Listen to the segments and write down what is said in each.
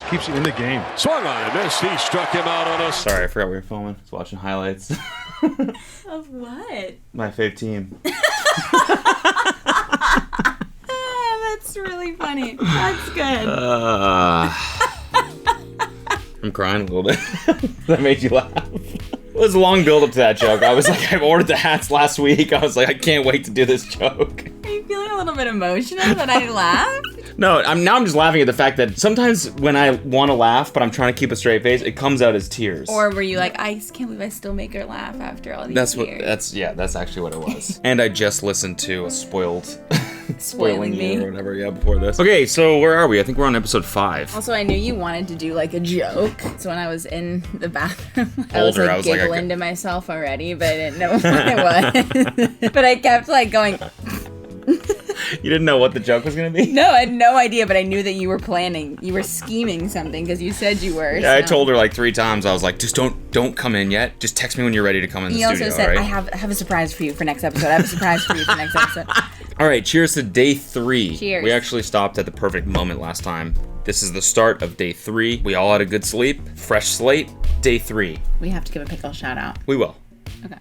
Keeps you in the game. Swung on and missed. He struck him out on us. Sorry, I forgot we were filming. I was watching highlights. Of what? My fave team. That's really funny. That's good. I'm crying a little bit. That made you laugh. It was a long build up to that joke. I was like, I ordered the hats last week. I was like, I can't wait to do this joke. Are you feeling a little bit emotional that I laughed? No, I'm just laughing at the fact that sometimes when I want to laugh, but I'm trying to keep a straight face, it comes out as tears. Or were you like, I can't believe I still make her laugh after all these years? That's actually what it was. And I just listened to a spoiling me or whatever, before this. Okay, so where are we? I think we're on episode 5. Also, I knew you wanted to do like a joke. So when I was in the bathroom, I was giggling to myself already, but I didn't know what it was. But I kept like going. You didn't know what the joke was gonna be? No, I had no idea, but I knew that you were scheming something because you said you were. Yeah, so. I told her like 3 times. I was like, just don't come in yet. Just text me when you're ready to come in the studio. He also said, right? I have a surprise for you for next episode. I have a surprise for you for next episode. All right, cheers to day 3. Cheers. We actually stopped at the perfect moment last time. This is the start of day 3. We all had a good sleep. Fresh slate. Day 3. We have to give a pickle shout out. We will. Okay.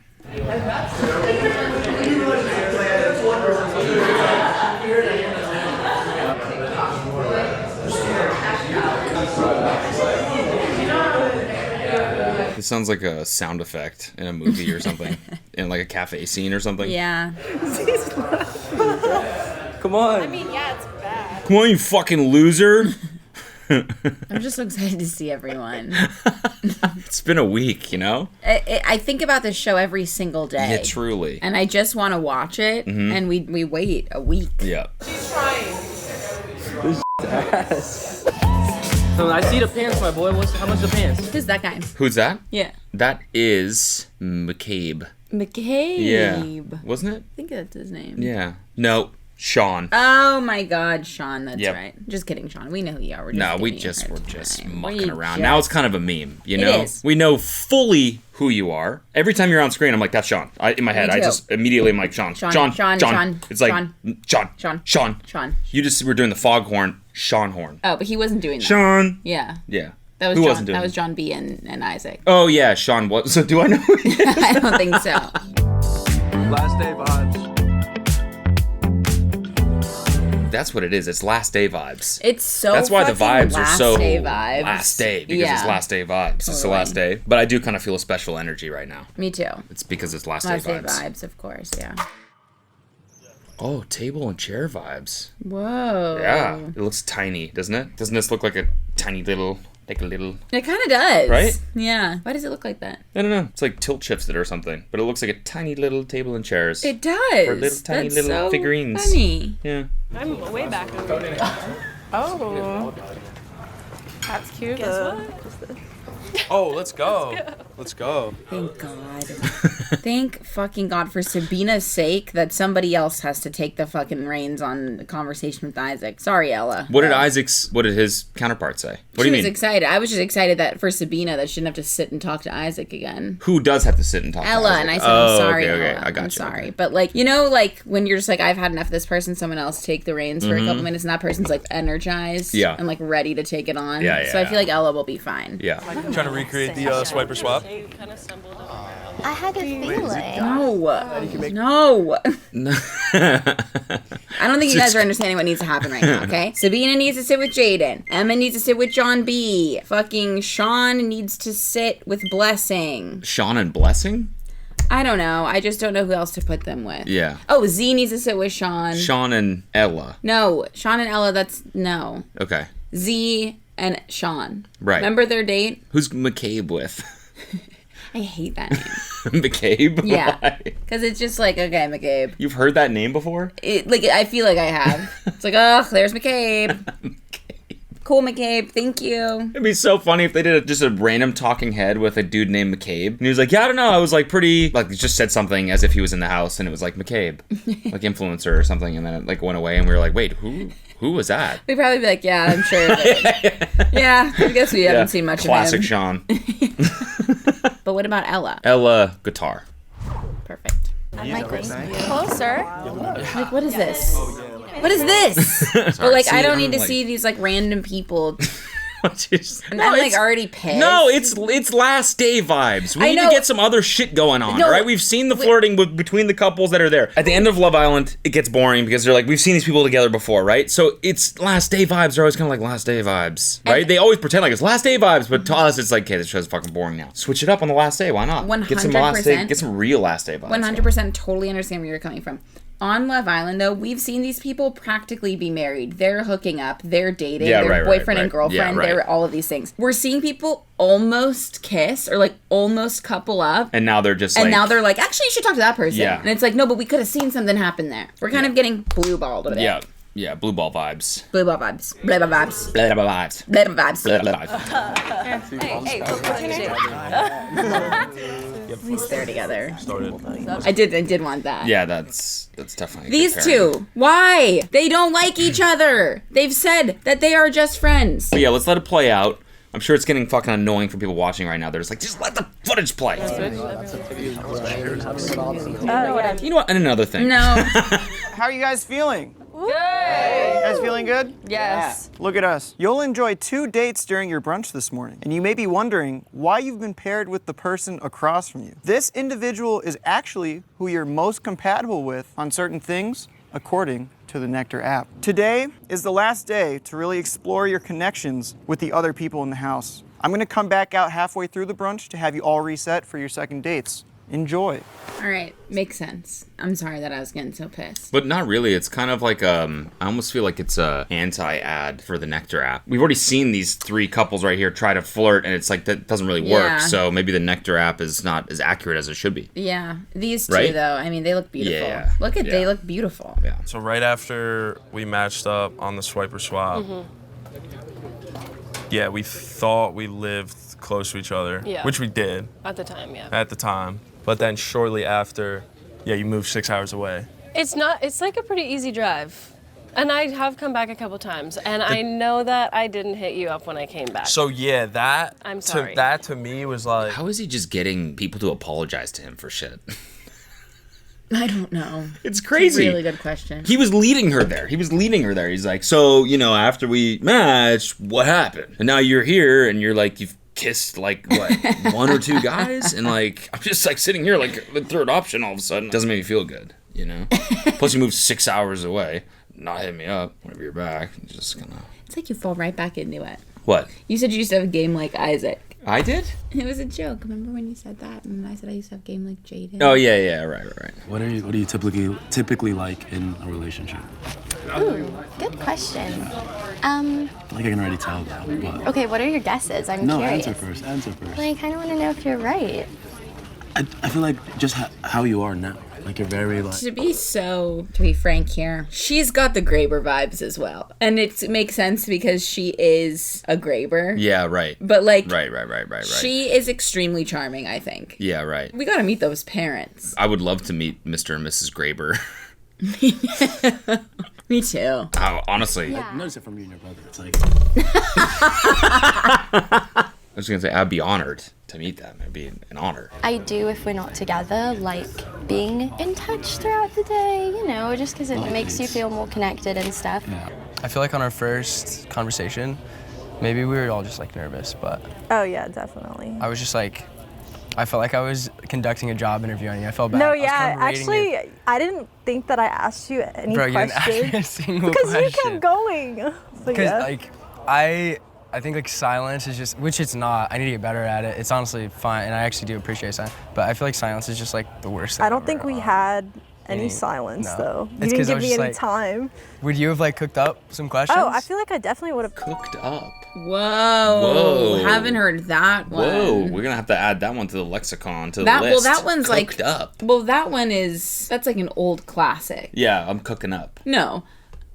This sounds like a sound effect in a movie or something. In like a cafe scene or something. Yeah. Come on. I mean, yeah, it's bad. Come on, you fucking loser. I'm just so excited to see everyone. It's been a week, you know? I think about this show every single day. Yeah, truly. And I just want to watch it, and we wait a week. Yeah. She's trying. This ass. I see the pants, my boy. How much the pants? Who's that guy? Who's that? Yeah. That is McCabe. McCabe. Yeah. Wasn't it? I think that's his name. Yeah. No, Sean. Oh my God, Sean. That's Yep. right. Just kidding, Sean. We know who you are. We're just mucking around. Now it's kind of a meme, you know? It is. We know fully who you are. Every time you're on screen, I'm like, that's Sean. In my head, I just immediately am like, Sean. Sean. It's like, Sean. You just were doing the foghorn, Sean horn. Oh, but he wasn't doing that. Sean. Yeah. Yeah. That was Who John. wasn't doing That was it? John B. and Isaac. Oh, yeah, Sean. What? So do I know who he is? I don't think so. Last day vibes. That's what it is. It's last day vibes. It's so. That's why the fucking vibes are last so day vibes. last day because Yeah. it's last day vibes. It's the Totally. last day, but I do kind of feel a special energy right now. Me too. It's because it's last Last day day vibes. vibes, of course. Yeah. Oh, table and chair vibes. Whoa. Yeah, it looks tiny, doesn't it? Doesn't this look like a tiny little, like a little? It kind of does. Right? Yeah. Why does it look like that? I don't know. It's like tilt shifts it or something, but it looks like a tiny little table and chairs. It does. For little tiny That's little so figurines. Funny. Yeah. I'm way back over here. Oh. That's cute. Guess what? Oh, let's go. Let's go. Thank God. Thank fucking God for Sabina's sake that somebody else has to take the fucking reins on the conversation with Isaac. Sorry, Ella. What did his counterpart say? What do you mean? She was excited. I was just excited that for Sabina that she didn't have to sit and talk to Isaac again. Who does have to sit and talk to Ella, Isaac? and I said, I'm sorry, okay, Ella. I got I'm you. sorry. Okay. But like, you know, like when you're just like, I've had enough of this person, someone else take the reins for a couple minutes, and that person's like energized and like ready to take it on. Yeah, So I feel like Ella will be fine. Yeah. Trying to recreate the swiper swap. I had a feeling. No. I don't think you guys are understanding what needs to happen right now, okay? Sabina needs to sit with Jaden. Emma needs to sit with John B. Fucking Sean needs to sit with Blessing. Sean and Blessing? I don't know. I just don't know who else to put them with. Yeah. Oh, Z needs to sit with Sean. Sean and Ella. No, Sean and Ella, that's no. Okay. Z and Sean. Right. Remember their date? Who's McCabe with? I hate that name. McCabe? Yeah. Why? Because it's just like, okay, McCabe. You've heard that name before? I feel like I have. It's like, oh, there's McCabe. Cool, McCabe. Thank you. It'd be so funny if they did just a random talking head with a dude named McCabe. And he was like, yeah, I don't know. I was like pretty, like, just said something as if he was in the house and it was like McCabe, like influencer or something. And then it like went away and we were like, wait, who was that? We'd probably be like, yeah, I'm sure. Yeah, I guess we haven't seen much Classic of him. Sean. But what about Ella? Ella, guitar. Perfect. Closer. Like, what is this? What is this? But like, I don't need to see these like random people I'm like already pissed. No, it's last day vibes. We need to get some other shit going on, No, all right? We've seen the flirting between the couples that are there. At the end of Love Island, it gets boring because they're like, we've seen these people together before, right? So it's last day vibes. They're always kind of like last day vibes, right? They always pretend like it's last day vibes, but to us, it's like, okay, this show's fucking boring now. Switch it up on the last day. Why not? 100%. Get some real last day vibes. 100% totally understand where you're coming from. On Love Island, though, we've seen these people practically be married. They're hooking up. They're dating. They're boyfriend and girlfriend. Yeah, right. They're all of these things. We're seeing people almost kiss or like almost couple up. And now they're just and now they're like, actually, you should talk to that person. Yeah. And it's like, no, but we could have seen something happen there. We're kind of getting blue-balled over there. Yeah. Yeah, blue ball vibes. Blue ball vibes. Blah, blah, vibes. Blah, blah, vibes. Blah, blah, vibes. Blah, blah, vibes. Hey, what's your name? We stare together. Started. I did want that. Yeah, that's definitely These good pairing. two, why? They don't like each other. They've said that they are just friends. But yeah, let's let it play out. I'm sure it's getting fucking annoying for people watching right now. They're just like, just let the footage play. You know what? And another thing. No. How are you guys feeling? Good. You guys feeling good? Yes. Look at us. You'll enjoy 2 dates during your brunch this morning, and you may be wondering why you've been paired with the person across from you. This individual is actually who you're most compatible with on certain things, according to the Nectar app. Today is the last day to really explore your connections with the other people in the house. I'm gonna come back out halfway through the brunch to have you all reset for your second dates. Enjoy. All right, makes sense. I'm sorry that I was getting so pissed. But not really. It's kind of like I almost feel like it's a anti-ad for the Nectar app. We've already seen these 3 couples right here try to flirt, and it's like that doesn't really work. Yeah. So maybe the Nectar app is not as accurate as it should be. Yeah, these two Right? though. I mean, they look beautiful. Yeah, They look beautiful. Yeah. So right after we matched up on the swiper swap, yeah, we thought we lived close to each other, Yeah. which we did At the time, yeah. at the time. But then shortly after, yeah, you moved 6 hours away. It's like a pretty easy drive. And I have come back a couple times, and I know that I didn't hit you up when I came back. So yeah, that I'm sorry. that to me was like, How is he just getting people to apologize to him for shit? I don't know. It's crazy. Really good question. He was leading her there. He's like, so, after we matched, what happened? And now you're here, and you're like, you've kissed like what 1 or 2 guys, and like I'm just like sitting here like the third option all of a sudden. Doesn't make me feel good, Plus you moved 6 hours away, not hit me up whenever you're back. Just gonna. It's like you fall right back into it. What? You said you used to have a game like Isaac. I did? It was a joke. Remember when you said that? And I said I used to have a game like Jaden. Oh yeah, right. What are you typically like in a relationship? Ooh, good question. I feel like I can already tell that. But Okay, what are your guesses? I'm no, curious. answer first. Well, I kind of want to know if you're right. I feel like just how you are now. Like you're very like. To be frank here, she's got the Graber vibes as well. And it makes sense because she is a Graber. Yeah, right. But like, Right. she is extremely charming, I think. Yeah, right. We gotta meet those parents. I would love to meet Mr. and Mrs. Graber. Me too. Oh, honestly. Yeah. Notice it from you and your brother. It's like. I was gonna say I'd be honored to meet them. It'd be an honor. I do, if we're not together, like being in touch throughout the day, just because it makes you feel more connected and stuff. Yeah. I feel like on our first conversation, maybe we were all just like nervous, but Oh yeah, definitely. I was just like, I felt like I was conducting a job interview on you. I felt bad. No, I was yeah, kind of rating actually, you. I didn't think that I asked you any Bro, you didn't ask me a questions single because question. you kept going. So, Because yeah. like, I think like silence is just, which it's not. I need to get better at it. It's honestly fine, and I actually do appreciate silence. But I feel like silence is just like the worst thing I don't think ever. we had any Any- silence no. though. You It's didn't 'cause I give was me just any like- time. Would you have like cooked up some questions? Oh, I feel like I definitely would have. Cooked up. Whoa. Haven't heard that one. Whoa, we're gonna have to add that one to the lexicon, to the That, list. well, that one's Cooked like, up. well, that one that's like an old classic. Yeah, I'm cooking up. No,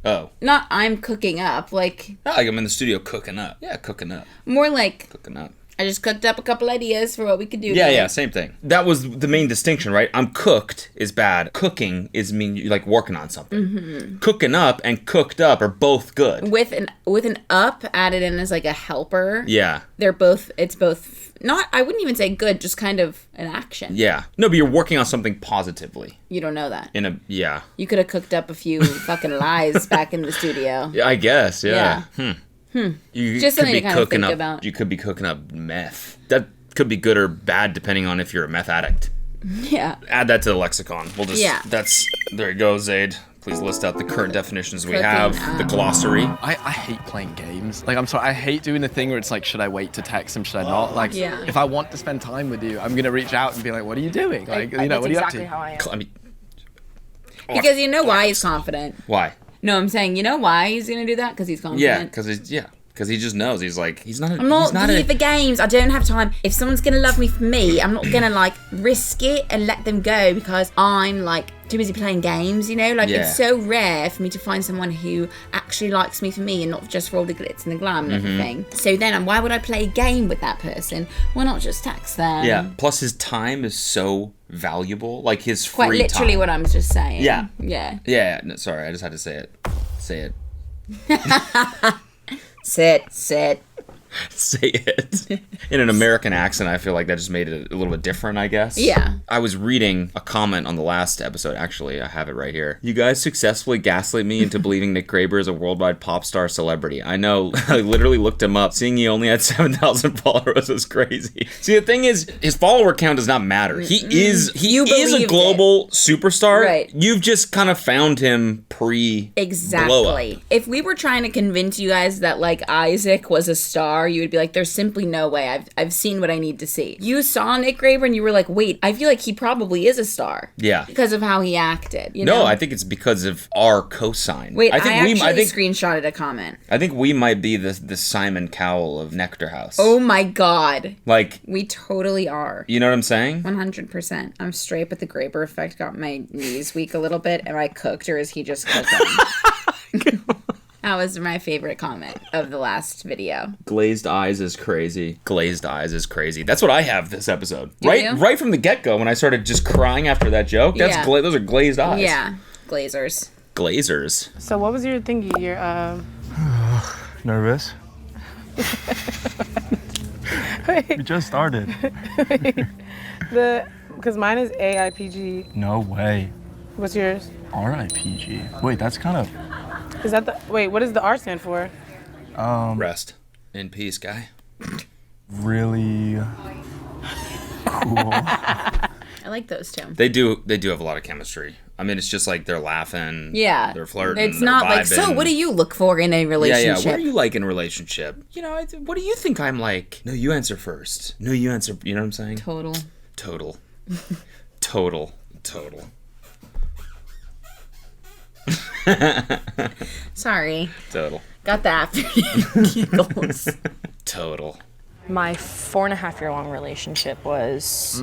Oh. not I'm cooking up. Like, Not like I'm in the studio cooking up. Yeah, cooking up. more like, Cooking up. I just cooked up a couple ideas for what we could do. Yeah, today. yeah, same thing. That was the main distinction, right? I'm cooked is bad. Cooking is mean you like working on something. Mm-hmm. Cooking up and cooked up are both good. With an up added in as like a helper. Yeah. It's both not, I wouldn't even say good, just kind of an action. Yeah. No, but you're working on something positively. You don't know that. Yeah. You could have cooked up a few fucking lies back in the studio. Yeah, I guess, yeah. You Just could something be to kind of cooking think up. about. You could be cooking up meth. That could be good or bad depending on if you're a meth addict. Yeah. Add that to the lexicon. We'll just. Yeah. There you go, Zade. Please list out the current definitions we Cooking have. The up. glossary. I hate playing games. Like, I'm sorry, I hate doing the thing where it's like, should I wait to text him, should I not? Like, Yeah. if I want to spend time with you, I'm gonna reach out and be like, what are you doing? Like, you know, what are you up to? How I am. I mean, Because you know why he's confident. why? No, I'm saying, you know why he's gonna do that? Because he's confident. Because he just knows. He's like, he's not. I'm not here for games. I don't have time. If someone's gonna love me for me, I'm not gonna like risk it and let them go because I'm like too busy playing games. You know, like Yeah. it's so rare for me to find someone who actually likes me for me and not just for all the glitz and the glam and everything. So then, why would I play a game with that person? Why not just text them? Yeah. Plus, his time is so valuable. Like his free Quite literally time. what I'm just saying. Yeah. Yeah. Yeah. No, sorry, I just had to say it. Say it. Sit. Say it. In an American accent, I feel like that just made it a little bit different, I guess. Yeah. I was reading a comment on the last episode, actually. I have it right here. You guys successfully gaslit me into believing Nick Graber is a worldwide pop star celebrity. I know. I literally looked him up. Seeing he only had 7,000 followers was crazy. See, the thing is, his follower count does not matter. He is a believed global superstar. Right. You've just kind of found him blow up. Exactly. If we were trying to convince you guys that like Isaac was a star, you would be like, there's simply no way. I've seen what I need to see. You saw Nick Graber and you were like, wait, I feel like he probably is a star. Yeah. Because of how he acted. You know? No, I think it's because of our cosign. Wait, I think I screenshotted a comment. I think we might be the Simon Cowell of Nectar House. Oh my god. Like, We totally are. you know what I'm saying? 100%. I'm straight, but the Graber effect got my knees weak a little bit. Am I cooked or is he just cooking? That was my favorite comment of the last video. Glazed eyes is crazy. Glazed eyes is crazy. That's what I have this episode. Do right, you? right from the get-go when I started just crying after that joke. That's Yeah. those are glazed eyes. Yeah. Glazers. Glazers. So what was your thingy? Your Nervous? We just started. because mine is AIPG. No way. What's yours? RIPG. Wait, that's kind of... Is that the what does the R stand for? Rest in peace, guy. really cool. I like those two. They do have a lot of chemistry. I mean, it's just like they're laughing. Yeah. They're flirting. It's they're not like, vibing. so what do you look for in a relationship? Yeah. What do you like in a relationship? You know, what do you think I'm like? No, you answer first. No, you answer. You know what I'm saying? Total. Sorry. Total. Got that after giggles. Total. My 4.5-year-long relationship was.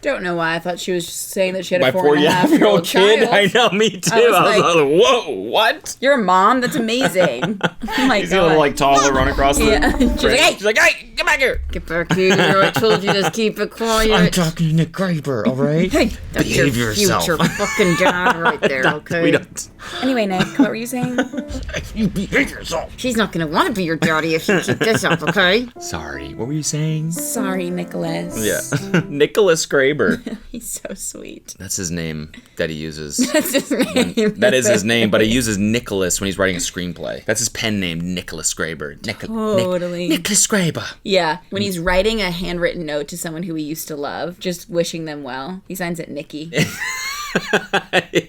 Don't know why I thought she was just saying that she had My a 4.5-year-old kid. child. I know, me too. I was I was like, like, whoa, what? You're a mom? That's amazing. Oh my He's god. gonna like toddler run across the. Yeah. She's like, hey, get back here. Get back here. I told you to keep it quiet. I'm talking to Nick Graber, all right? Hey, that's behave your yourself. future fucking dad right there, okay? We don't. Anyway, Nick, what were you saying? You behave yourself. She's not gonna want to be your daddy if you keep this up, okay? Sorry, what were you saying? Sorry, Nicholas. Yeah, Nicholas Graber. He's so sweet. That's his name that he uses. That's his name. That is his name, but he uses Nicholas when he's writing a screenplay. That's his pen name, Nicholas Graber. Totally. Nicholas Graber. Yeah, when he's writing a handwritten note to someone who he used to love, just wishing them well, he signs it Nikki.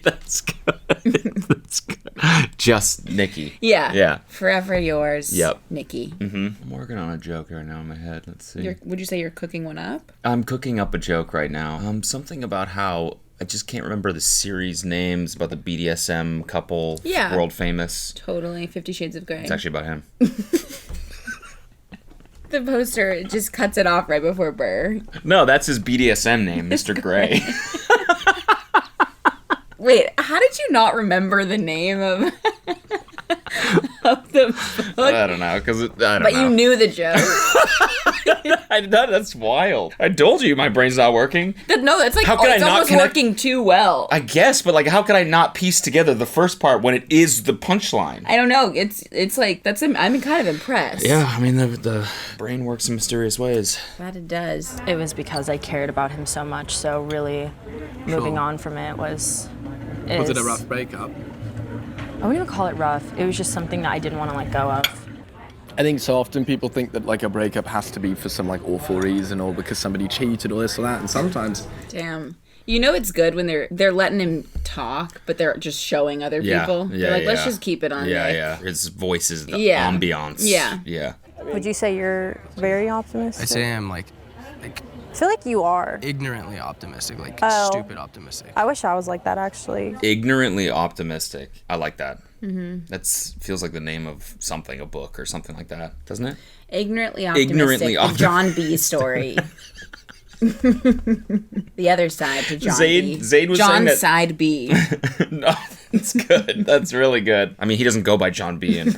That's good. That's good. Just Nikki. Yeah. Yeah. Forever yours. Yep. Nikki. Mm-hmm. I'm working on a joke right now in my head. Let's see. Would you say you're cooking one up? I'm cooking up a joke right now. Something about how I just can't remember the series names about the BDSM couple. Yeah. World famous. Totally. 50 Shades of Grey. It's actually about him. The poster just cuts it off right before Burr. No, that's his BDSM name, Mr. Grey. Wait, how did you not remember the name of, of the book? I don't know, because I don't know. But you knew the joke. That's wild. I told you my brain's not working. No, that's like, How could I it's not almost connect- working too well. I guess, but like, how could I not piece together the first part when it is the punchline? I don't know. It's like, I'm kind of impressed. Yeah, I mean, the brain works in mysterious ways. That it does. It was because I cared about him so much, so really moving on from it was it a rough breakup? I wouldn't even call it rough. It was just something that I didn't want to let go of. I think so often people think that like a breakup has to be for some like awful reason or because somebody cheated or this or that, and sometimes. Damn. You know it's good when they're letting him talk, but they're just showing other people. Yeah, They're like, let's just keep it on Yeah, Nick. yeah. His voice is the Yeah. ambiance. Yeah. Yeah. Would you say you're very optimistic? I say I'm like I feel like you are. ignorantly optimistic, like Oh. stupid optimistic. I wish I was like that actually. Ignorantly optimistic. I like that. Mm-hmm. That feels like the name of something, a book or something like that, doesn't it? Ignorantly optimistic. Ignorantly The John B. story. The other side to John B. Zade was John saying that. side B. No, that's good. That's really good. I mean, he doesn't go by John B in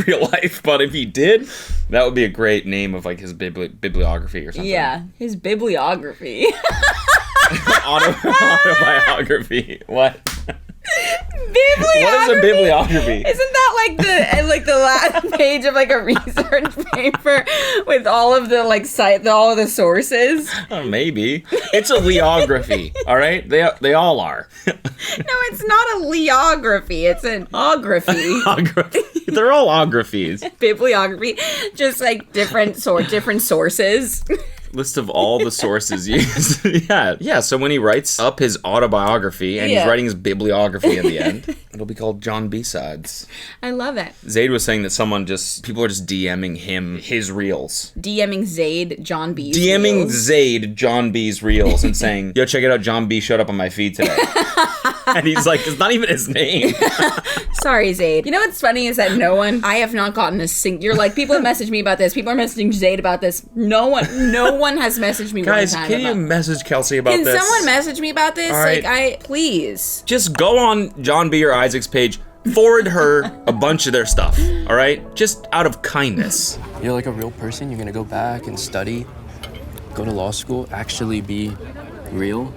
real life, but if he did, that would be a great name of like his bibliography or something. Yeah, his bibliography. Autobiography. What? Bibliography. What is a bibliography? Isn't that like the last page of like a research paper with all of the like all of the sources? Maybe. It's a leography. All right, they all are. No, it's not a leography. It's an ography. They're all ographies. Bibliography, just like different sources. List of all the sources used. Yeah. So when he writes up his autobiography and he's writing his bibliography in the end, it'll be called John B-Sides. I love it. Zade was saying that people are just DMing him his reels. DMing Zade John B's DMing reels. Zade John B's reels and saying, yo, check it out, John B showed up on my feed today. And he's like, it's not even his name. Sorry, Zade. You know what's funny is that I have not gotten a you're like, people have messaged me about this. People are messaging Zade about this. No one has messaged me Guys, one time can you message Kelsey about Can this? someone message me about this? All right. Please. Just go on John B or Isaac's page, forward her a bunch of their stuff, all right? Just out of kindness. You're like a real person. You're gonna go back and study, go to law school, actually be real.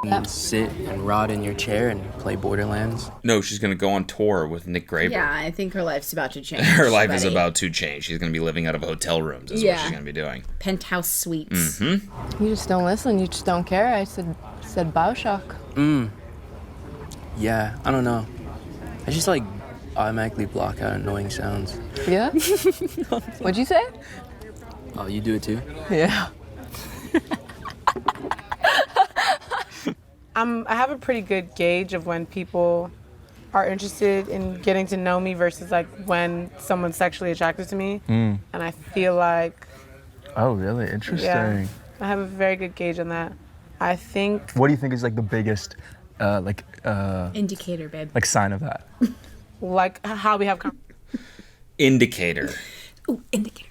You don't sit and rot in your chair and play Borderlands. No, she's gonna go on tour with Nick Graber. Yeah, I think her life's about to change. Her life is buddy. about to change. She's gonna be living out of hotel rooms is what she's gonna be doing. Penthouse suites. Mm-hmm. You just don't listen. You just don't care. I said Bioshock. Yeah, I don't know. I just like automatically block out annoying sounds. Yeah? What'd you say? Oh, you do it too? Yeah. I have a pretty good gauge of when people are interested in getting to know me versus like when someone's sexually attracted to me. And I feel like, Oh, really? Interesting. yeah, I have a very good gauge on that. I think, What do you think is like the biggest, Indicator, babe. like sign of that? like how we have Indicator. Ooh, indicator.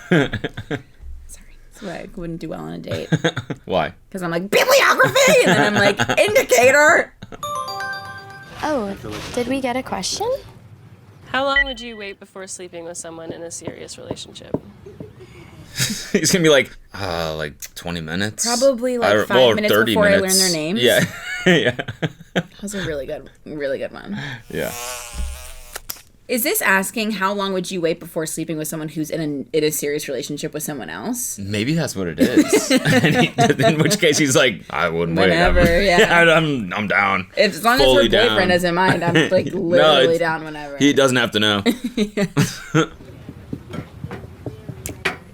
That's why I wouldn't do well on a date. Why? Because I'm like, bibliography! And then I'm like, indicator! Oh, did we get a question? How long would you wait before sleeping with someone in a serious relationship? He's gonna be like 20 minutes. Probably like 5 minutes 30 before minutes. I learn their names. Yeah. Yeah. That was a really good one. Yeah. Is this asking how long would you wait before sleeping with someone who's in a serious relationship with someone else? Maybe that's what it is. In which case he's like, I wouldn't Whenever, wait. yeah. I'm down. As long as Fully her boyfriend down. doesn't mind, I'm like No, literally down whenever. He doesn't have to know.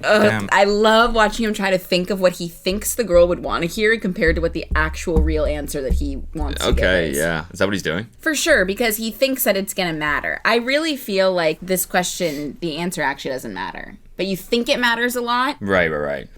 Damn. I love watching him try to think of what he thinks the girl would want to hear compared to what the actual real answer that he wants to give Okay, is. yeah. Is that what he's doing? For sure, because he thinks that it's going to matter. I really feel like this question, the answer actually doesn't matter. But you think it matters a lot? Right.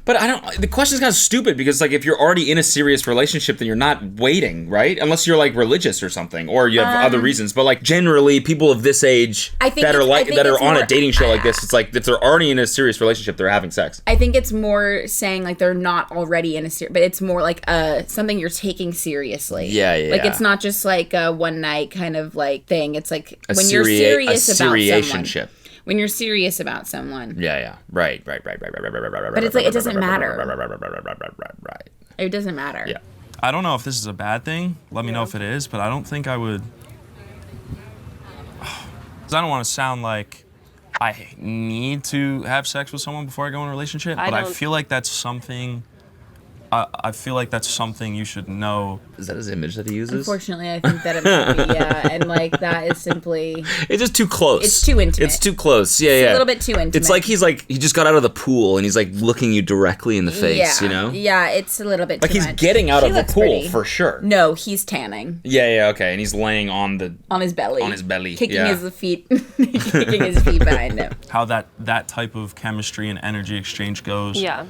But the question's kind of stupid because like if you're already in a serious relationship, then you're not waiting, right? Unless you're like religious or something, or you have other reasons. But like generally, people of this age that are on a dating show like this, it's like if they're already in a serious relationship, they're having sex. I think it's more saying like they're not already in a but it's more like something you're taking seriously. Yeah. Like it's not just like a one night kind of like thing. It's like when you're serious about someone. When you're serious about someone. Yeah. Right. But it's like it doesn't matter. Right. It doesn't matter. Yeah. I don't know if this is a bad thing. Let me know if it is, but I don't think I would. Because I don't want to sound like I need to have sex with someone before I go in a relationship, but I feel like that's something I feel like that's something you should know. Is that his image that he uses? Unfortunately, I think that it might be, yeah. And like that is simply. It's just too close. It's too intimate. It's too close. Yeah, It's yeah. a little bit too intimate. It's like he just got out of the pool and he's like looking you directly in the face, yeah. you know? Yeah, it's a little bit Like too he's much. getting out She of the looks pool pretty. for sure. No, he's tanning. Yeah, okay. And he's laying on his belly. On his belly. Kicking yeah. his feet kicking his feet behind him. How that type of chemistry and energy exchange goes. Yeah.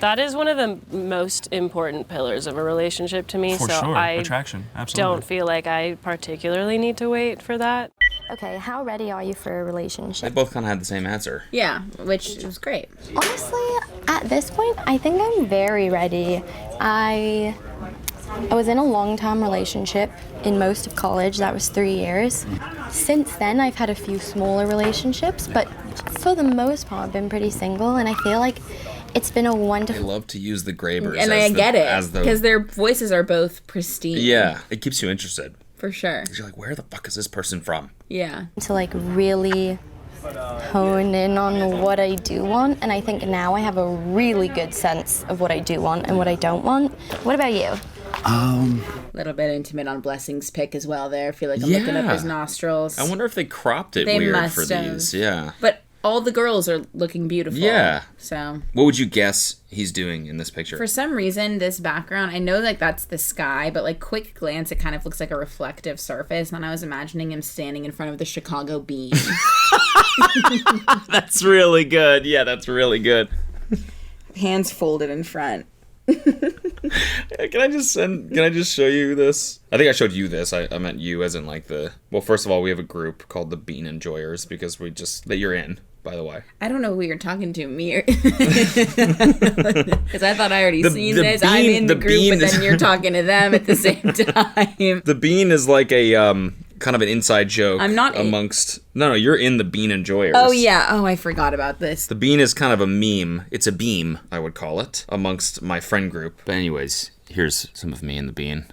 That is one of the most important pillars of a relationship to me. For so sure. I Attraction. Absolutely. don't feel like I particularly need to wait for that. Okay, how ready are you for a They relationship? both kind of had the same answer. Yeah, which was great. Honestly, at this point, I think I'm very ready. I was in a long-term relationship in most of college. That was 3 years. Since then, I've had a few smaller relationships, but for the most part, I've been pretty single, and I feel like it's been a They wonderful... love to use the Grabers. And as I get it, as the- because their voices are both pristine. Yeah, it keeps you interested. For sure. You're like, where the fuck is this person from? Yeah. To like really hone in on what I do want, and I think now I have a really good sense of what I do want and what I don't want. What about you? A little bit intimate on Blessing's pick as well there. I feel like I'm looking up Yeah. his nostrils. I wonder if they cropped it They weird must for have. these. Yeah. But all the girls are looking beautiful. Yeah. So What would you guess he's doing in this picture? for some reason, this background, I know like that's the sky, but like quick glance, it kind of looks like a reflective surface. And then I was imagining him standing in front of the Chicago Bean. That's really good. Yeah, that's really good. Hands folded in front. Can I just show you this? I think I showed you this. I meant you as in like the... Well, first of all, we have a group called the Bean Enjoyers because that you're in, by the way. I don't know who you're talking to, me or... Because I thought I already seen this. I'm in the group, but then you're talking to them at the same time. The Bean is like a kind of an inside joke. I'm not amongst... No, you're in the Bean Enjoyers. Oh, yeah. Oh, I forgot about this. The Bean is kind of a meme. It's a beam, I would call it, amongst my friend group. But anyways, here's some of me in the Bean.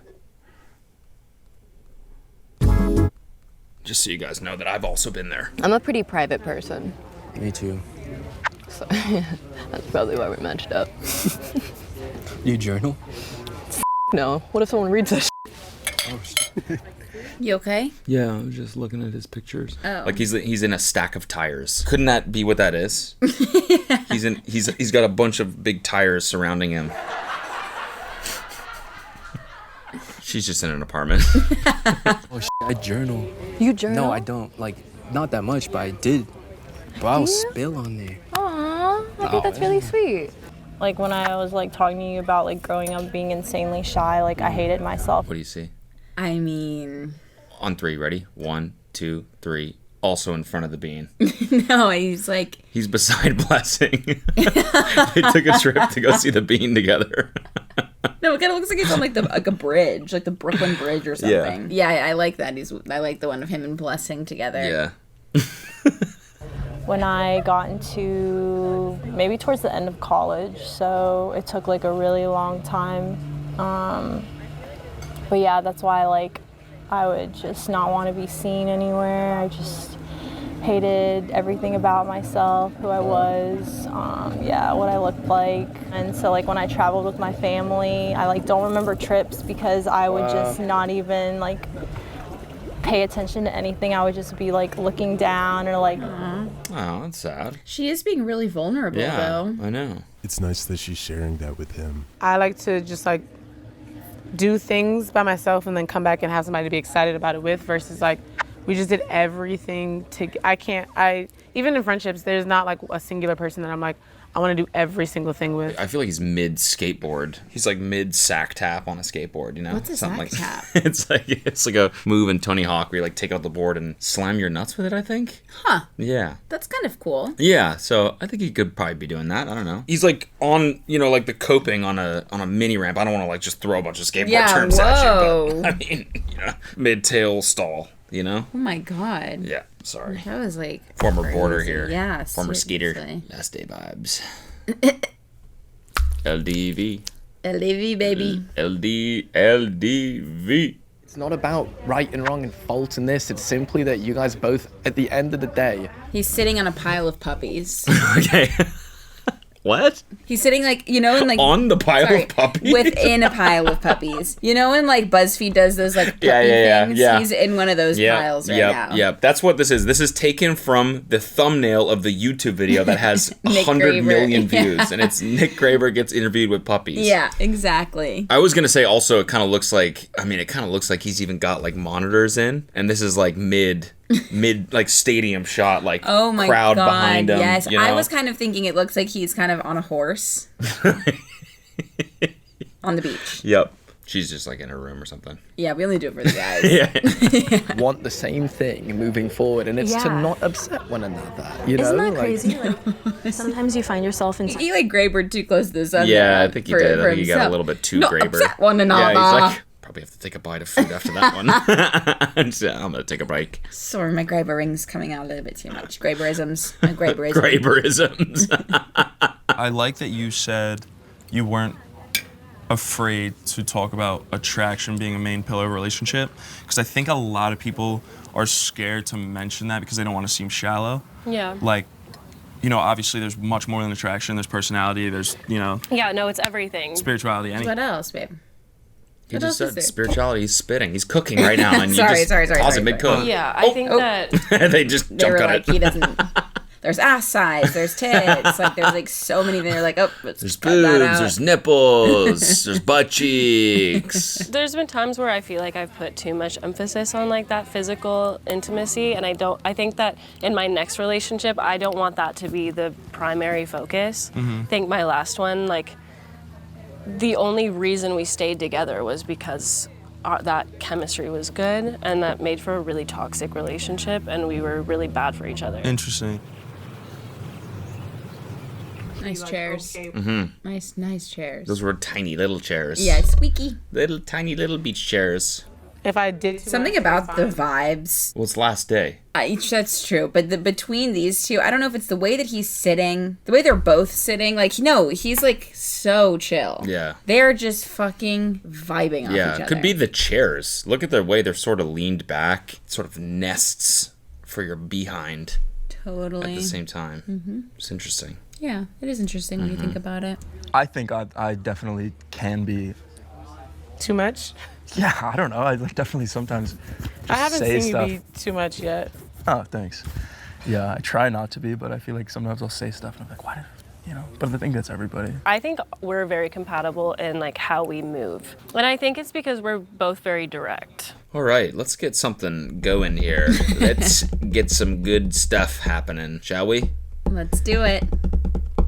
Just so you guys know that I've also been there. I'm a pretty private person. Me too. So, that's probably why we matched up. You journal? No. What if someone reads this? Oh, shit. You okay? Yeah, I was just looking at his pictures. Oh. Like he's in a stack of tires. Couldn't that be what that is? He's got a bunch of big tires surrounding him. She's just in an apartment. Oh, shit, I journal. You journal? No, I don't. Like, not that much, but I did. But I'll spill on there. Aww, I think that's really sweet. Like when I was like talking to you about like growing up being insanely shy, like I hated myself. What do you see? I mean... On 3, ready? 1, 2, 3. Also in front of the Bean. No, he's like... He's beside Blessing. They took a trip to go see the Bean together. No, it kind of looks like he's on like a bridge, like the Brooklyn Bridge or something. Yeah, I like that. I like the one of him and Blessing together. Yeah. When I got into maybe towards the end of college, so it took like a really long time. But yeah, that's why like I would just not want to be seen anywhere. I just hated everything about myself, who I was, what I looked like. And so like when I traveled with my family, I like don't remember trips because I would just not even like pay attention to anything. I would just be like looking down or like... Oh, that's sad. She is being really vulnerable though. I know. It's nice that she's sharing that with him. I like to just like do things by myself and then come back and have somebody to be excited about it with versus like we just did everything even in friendships, there's not like a singular person that I'm like, I want to do every single thing with. I feel like he's mid skateboard. He's like mid sack tap on a skateboard, you know? What's a Something sack like, tap? it's like a move in Tony Hawk where you like take out the board and slam your nuts with it, I think. Huh. Yeah. That's kind of cool. Yeah, so I think he could probably be doing that. I don't know. He's like on, like the coping on a mini ramp. I don't want to like just throw a bunch of skateboard terms at you, but I mean, mid tail stall, you know? Oh my god. Yeah, sorry. That was like Former crazy. boarder here. Yeah, Former seriously. skater. Last day vibes. LDV. LDV, baby. LDV. It's not about right and wrong and fault in this. It's simply that you guys both, at the end of the day... He's sitting on a pile of puppies. Okay. What? He's sitting like, you know, in like On the pile of puppies? within a pile of puppies. You know, when like BuzzFeed does those like puppy things. Yeah. He's in one of those piles right now. Yep. That's what this is. This is taken from the thumbnail of the YouTube video that has 100 million views, and it's Nick Graber gets interviewed with puppies. Yeah, exactly. I was gonna say also, it kind of looks like he's even got like monitors in, and this is like mid like stadium shot, like Oh my crowd God, behind him. yes. You know? I was kind of thinking it looks like he's kind of on a horse on the beach. Yep. She's just like in her room or something. Yeah, we only do it for the guys. Want the same thing moving forward, and it's to not upset one another. You Isn't know? that crazy? Like, sometimes you find yourself in. He like Graber too close to the sun. Yeah, I think he did. I think he got a little bit too Graber. Upset one another. Yeah, he's like, probably have to take a bite of food after that one. So I'm gonna take a break. Sorry, my Graber ring's coming out a little bit too much. Graberisms. My Graberisms. Graberisms. I like that you said you weren't afraid to talk about attraction being a main pillar of a relationship, because I think a lot of people are scared to mention that because they don't want to seem shallow. Yeah. Like, you know, obviously there's much more than attraction. There's personality. There's, you know. Yeah, no, it's everything. Spirituality. What else, babe? He What just else is said there? spirituality. He's spitting. He's cooking right now, and Sorry, you just pause it mid-cook. Yeah, I think that They just They jump were cut like, it. he doesn't. There's ass size. There's tits. Like there's like so many. They're like, oh, let's There's cut that boobs. out. There's nipples. There's butt cheeks. there's been times where I feel like I've put too much emphasis on like that physical intimacy, and I think that in my next relationship, I don't want that to be the primary focus. I think my last one, like, the only reason we stayed together was because that chemistry was good, and that made for a really toxic relationship, and we were really bad for each other. Interesting. Nice chairs. Mm-hmm. Nice chairs. Those were tiny little chairs. Yeah, squeaky. Little tiny little beach chairs. If I did Something about the vibes. Well, it's last day. That's true, but between these two, I don't know if it's the way that he's sitting, the way they're both sitting. Like, no, he's like so chill. Yeah. They're just fucking vibing off each Yeah, other. it could be the chairs. Look at the way they're sort of leaned back. It sort of nests for your behind. Totally. At the same time. Mm-hmm. It's interesting. Yeah, it is interesting when you think about it. I think I definitely can be. Too much? Yeah, I don't know. I like definitely sometimes just I haven't say seen stuff. you be too much yet. Oh, thanks. Yeah, I try not to be, but I feel like sometimes I'll say stuff and I'm like, why did, you know? But I think that's everybody. I think we're very compatible in like how we move, and I think it's because we're both very direct. All right, let's get something going here. Let's get some good stuff happening, shall we? Let's do it.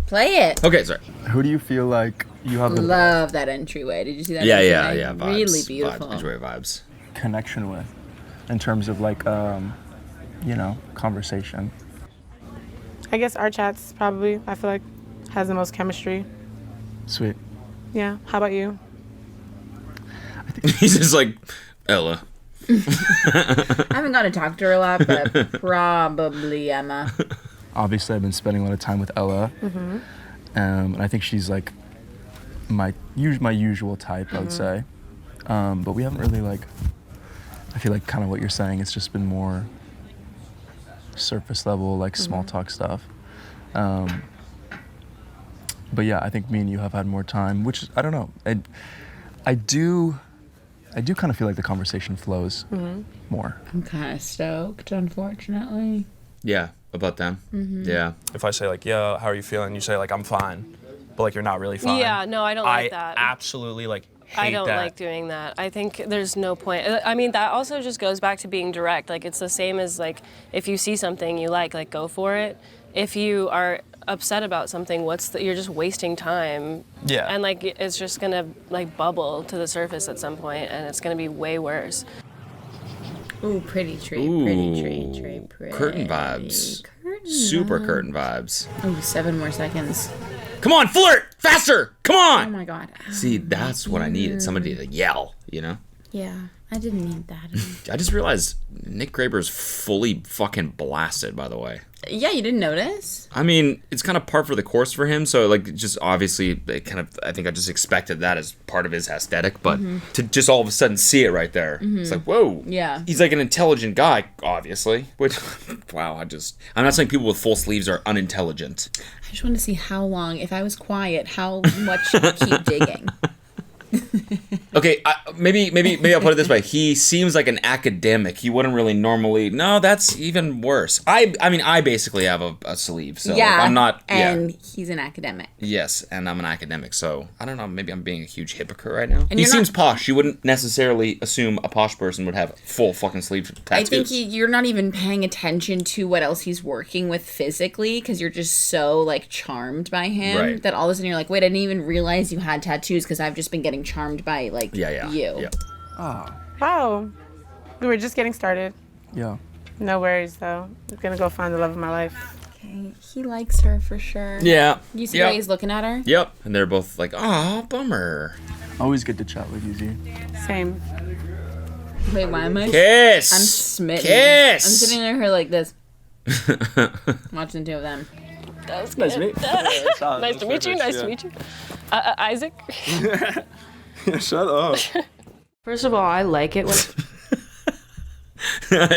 Play it. Okay, sorry. Who do you feel like you have the Love that entryway. Did you see that? Yeah. entryway? Vibes, Really beautiful. Vibes, enjoy vibes. connection with in terms of like, you know, conversation? I guess our chats probably, I feel like, has the most chemistry. Sweet. Yeah. How about you? He's just like, Ella. I haven't gotten to talk to her a lot, but probably Emma. Obviously, I've been spending a lot of time with Ella, Mm-hmm. and I think she's like my usual type, I would say. But we haven't really like. I feel like kind of what you're saying. It's just been more surface level, like small talk stuff. But yeah, I think me and you have had more time, which I don't know. I do kind of feel like the conversation flows more. I'm kind of stoked, unfortunately. Yeah, about them. Mhm. Yeah. If I say like, "Yo, how are you feeling?" You say like, "I'm fine," but like you're not really fine. Yeah, no, I don't like that. Absolutely like hate I don't that. like doing that. I think there's no point. I mean, that also just goes back to being direct. Like, it's the same as, like, if you see something you like, go for it. If you are upset about something, you're just wasting time. Yeah. And, like, it's just gonna, like, bubble to the surface at some point, and it's gonna be way worse. Ooh, pretty tree, Ooh, pretty tree, pretty. curtain vibes. Curtain Super vibes. curtain vibes. Ooh, 7 more seconds. Come on, flirt! Faster! Come on! Oh my god. See, that's what I needed. Somebody to yell, you know? Yeah, I didn't need that. I just realized Nick Graber's fully fucking blasted, by the way. Yeah, you didn't notice? I mean, it's kind of par for the course for him, so, like, just obviously, I think I just expected that as part of his aesthetic, but to just all of a sudden see it right there, it's like, whoa. Yeah. He's like an intelligent guy, obviously, which, wow, I'm not saying people with full sleeves are unintelligent. I just wanted to see how long, if I was quiet, how much you keep digging. Okay, maybe I'll put it this way. He seems like an academic. He wouldn't really normally. No, that's even worse. I mean, I basically have a sleeve, so yeah, I'm not. And he's an academic. Yes, and I'm an academic, so I don't know. Maybe I'm being a huge hypocrite right now. And He seems posh. You wouldn't necessarily assume a posh person would have full fucking sleeve tattoos. I think you're not even paying attention to what else he's working with physically because you're just so like charmed by him Right. that all of a sudden you're like, wait, I didn't even realize you had tattoos because I've just been getting charmed by like you. Yeah. Oh. Wow. We were just getting started. Yeah. No worries, though. I'm gonna go find the love of my life. Okay, he likes her for sure. Yeah. You see the way he's looking at her? Yep. And they're both like, "Aw, bummer." Always good to chat with you, Z. Same. Wait, why am I? Kiss! I'm smitten. Kiss! I'm sitting there her like this. Watching the two of them. That was Nice good. to meet you. Nice to meet you. Nice to meet you. Isaac. Shut up. First of all, I like it when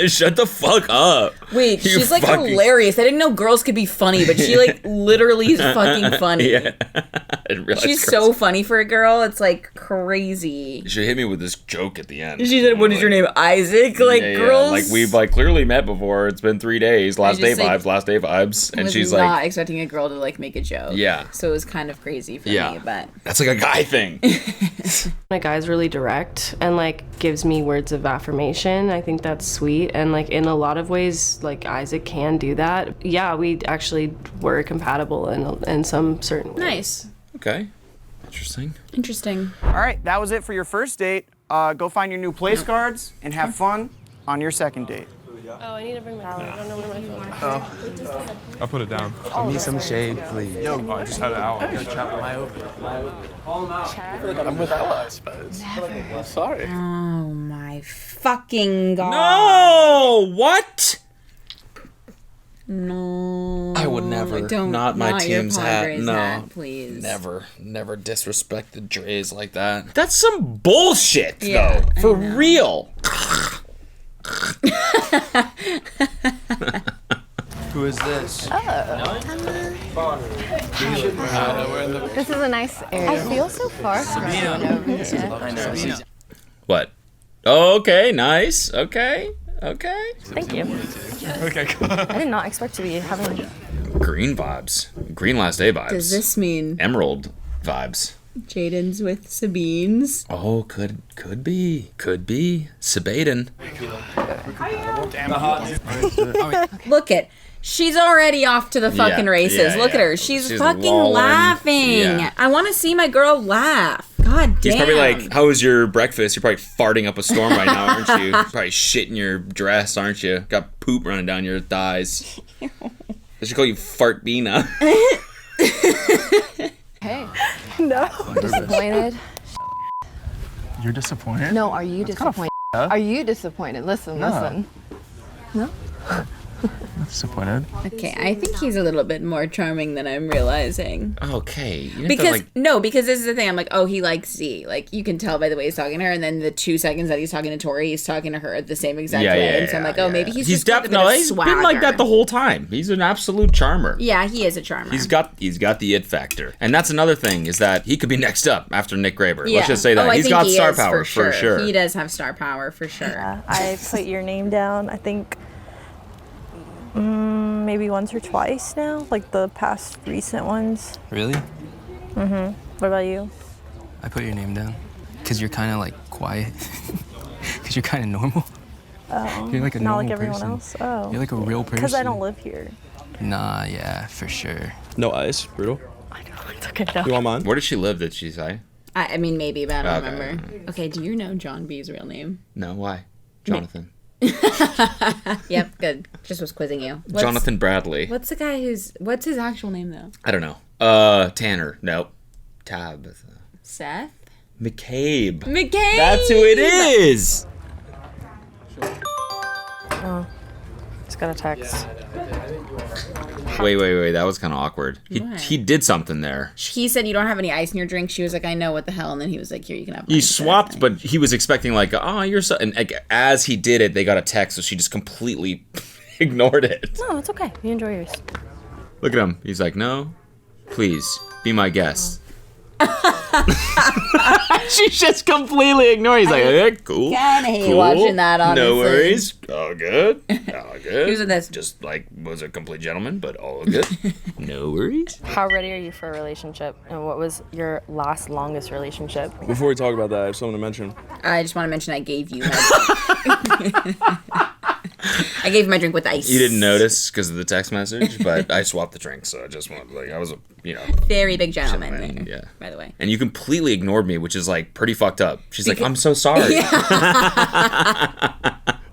Shut the fuck up. Wait, You she's like fucking- hilarious. I didn't know girls could be funny, but she like literally is fucking funny. Yeah. I didn't realize She's girls- so funny for a girl. It's like crazy. She hit me with this joke at the end. She said, "What is your name, Isaac?" Like Yeah, girls. like we've like clearly met before. It's been 3 days. Last day just, like, vibes. And was she's not like, expecting a girl to like make a joke. Yeah. So it was kind of crazy for Yeah. me, but that's like a guy thing. my guy's really direct and like gives me words of affirmation. I think that's sweet, and like in a lot of ways, like Isaac can do that. Yeah, we actually were compatible in some certain ways. Nice. Okay. Interesting. Interesting. All right, that was it for your first date. Go find your new place cards and have fun on your second date. Oh, I need to bring my phone. I don't know where my phone is. I'll put it down. I need some shade, please. Yo, I just had it out. I'm with Ella, I suppose. I'm sorry. Oh my fucking god. No! What? No. I would never. Don't. Not my team's your hat. Padres No. hat, please. Never disrespect the Drays like that. That's some bullshit, Yeah, though. For real. Who is this? This is a nice area. I feel so far from everyone over here. I know. What? Oh, okay, nice. Okay. Thank you. Okay, cool. I did not expect to be having. Green vibes. Green last day vibes. Does this mean Emerald vibes. Jaden's with Sabine's? Oh, could be. Sabaden. Look at. She's already off to the fucking races. Look at her. She's fucking lolling. laughing. Yeah. I want to see my girl laugh. God damn. He's probably like, "How was your breakfast? You're probably farting up a storm right now, aren't you? Probably shitting your dress, aren't you? Got poop running down your thighs." They should call you Fart Bina. Hey. No. Disappointed? You're disappointed? No, are you disappointed? Are you disappointed? Listen. No? I'm disappointed. Okay, I think he's a little bit more charming than I'm realizing. Okay. You have to, Because like, because this is the thing. I'm like, oh, he likes Z. Like you can tell by the way he's talking to her, and then the 2 seconds that he's talking to Tori, he's talking to her at the same exact way. And so I'm like, oh, maybe he's just got a bit of he's been like swagger. that the whole time. He's an absolute charmer. Yeah, he is a charmer. He's got the it factor. And that's another thing, is that he could be next up after Nick Graber. Yeah. Let's just say that. Oh, I He's think got he star is, power for sure. He does have star power for sure. I put your name down, I think, maybe once or twice now, like the past recent ones. Really? What about you? I put your name down because you're kind of like quiet. Because you're kind of normal. Oh, You're like a not normal like everyone person. else. Oh, You're like a real person. because I don't live here. Nah, yeah, for sure. No ice, brutal. It's okay. No. You want mine? Where did she live, did she say? I mean, maybe, but I don't Okay. remember. Okay, do you know John B's real name? No, why? Jonathan. Yep, good. Just was quizzing you. Jonathan Bradley. What's the guy what's his actual name though? I don't know. Tanner. Nope. Tabitha. Seth? McCabe. McCabe! That's who it is! Oh, just got a text. Wait. That was kind of awkward. What? He did something there. He said, you don't have any ice in your drink. She was like, I know, what the hell? And then he was like, here, you can have mine. He swapped, but he was expecting like, oh, you're so... And like, as he did it, they got a text, so she just completely ignored it. No, it's okay. You enjoy yours. Look at him. He's like, no, please, be my guest. She's just completely ignoring. He's like, hey, cool. Kinda hate cool. watching that, honestly. No worries. All good. All good. He was in this. Just like, was a complete gentleman, but all good. No worries. How ready are you for a relationship? And what was your longest relationship? Before we talk about that, I have something to mention. I just want to mention I gave you I gave him my drink with ice. You didn't notice because of the text message, but I swapped the drink, so I just wanted, like, I was a, very big gentleman. yeah. By the way. And you completely ignored me, which is like pretty fucked up. She's like, I'm so sorry.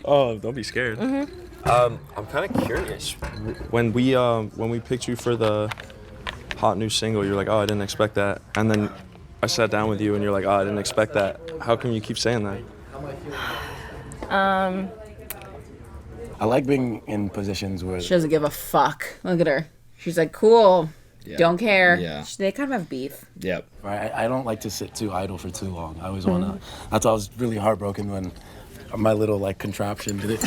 Oh, don't be scared. I'm kind of curious. When we picked you for the hot new single, you're like, oh, I didn't expect that. And then I sat down with you, and you're like, oh, I didn't expect that. How come you keep saying that? I like being in positions where She doesn't give a fuck. Look at her. She's like, cool. Yeah. Don't care. Yeah. They kind of have beef. Yep. Right, I don't like to sit too idle for too long. I always want to. That's why I was really heartbroken when my little like contraption did it.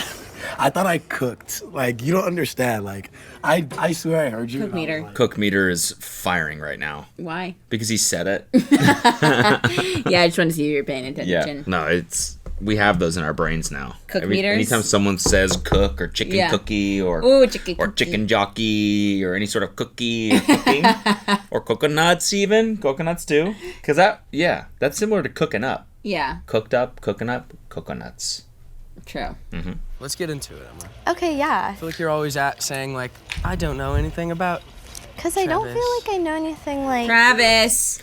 I thought I cooked. Like, you don't understand. Like, I swear I heard you. Cook meter. Like, Cook meter is firing right now. Why? Because he said it. Yeah, I just want to see if you're paying attention. Yeah. No, we have those in our brains now. Cook meters? Anytime someone says cook or chicken cookie or chicken jockey or any sort of cookie or cooking or coconuts even. Coconuts too. Because that's similar to cooking up. Yeah. Cooked up, cooking up, coconuts. True. Mm-hmm. Let's get into it, Emma. Okay, yeah. I feel like you're always saying like, I don't know anything about. Because I don't feel like I know anything like... Travis!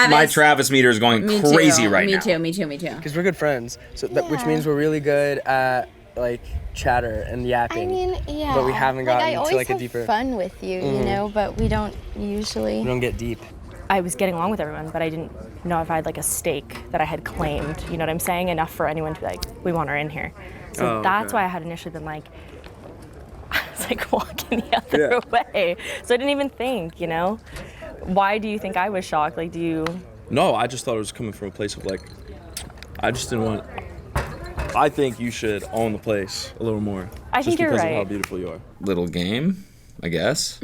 My Travis meter is going crazy right now. Me too. Because we're good friends, so which means we're really good at like chatter and yapping. I mean, yeah. But we haven't gotten into like a deeper... I always have fun with you, you know, but we don't usually... We don't get deep. I was getting along with everyone, but I didn't know if I had like a stake that I had claimed, you know what I'm saying? Enough for anyone to be like, we want her in here. So that's why I had initially been like, I was like walking the other way. So I didn't even think, you know? Why do you think I was shocked? Like, do you... No, I just thought it was coming from a place of like, I just didn't want... I think you should own the place a little more. I think you're right. Just because of how beautiful you are. Little game, I guess.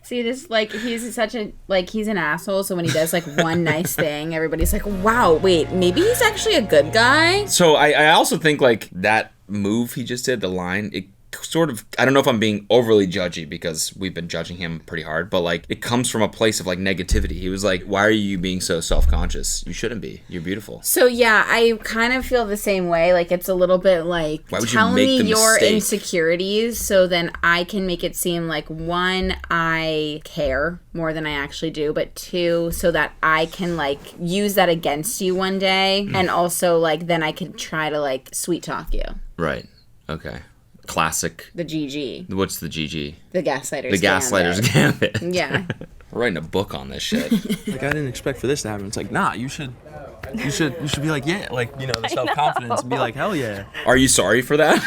See, this, like, he's such a, like, he's an asshole, so when he does, like, one nice thing, everybody's like, wow, wait, maybe he's actually a good guy? So I also think, like, that move he just did, the line, it sort of, I don't know if I'm being overly judgy because we've been judging him pretty hard, but, like, it comes from a place of, like, negativity. He was like, why are you being so self-conscious? You shouldn't be. You're beautiful. So, yeah, I kind of feel the same way. Like, it's a little bit like, tell me your insecurities so then I can make it seem like, one, I care more than I actually do, but two, so that I can, like, use that against you one day, and also, like, then I can try to, like, sweet talk you. Right. Okay. Classic. The GG. What's the GG? The Gaslighter's The Gaslighter's Gambit. Yeah. We're writing a book on this shit. Like, I didn't expect for this to happen. It's like, nah, you should be like, yeah, like, you know, the self-confidence and be like, hell yeah. Are you sorry for that?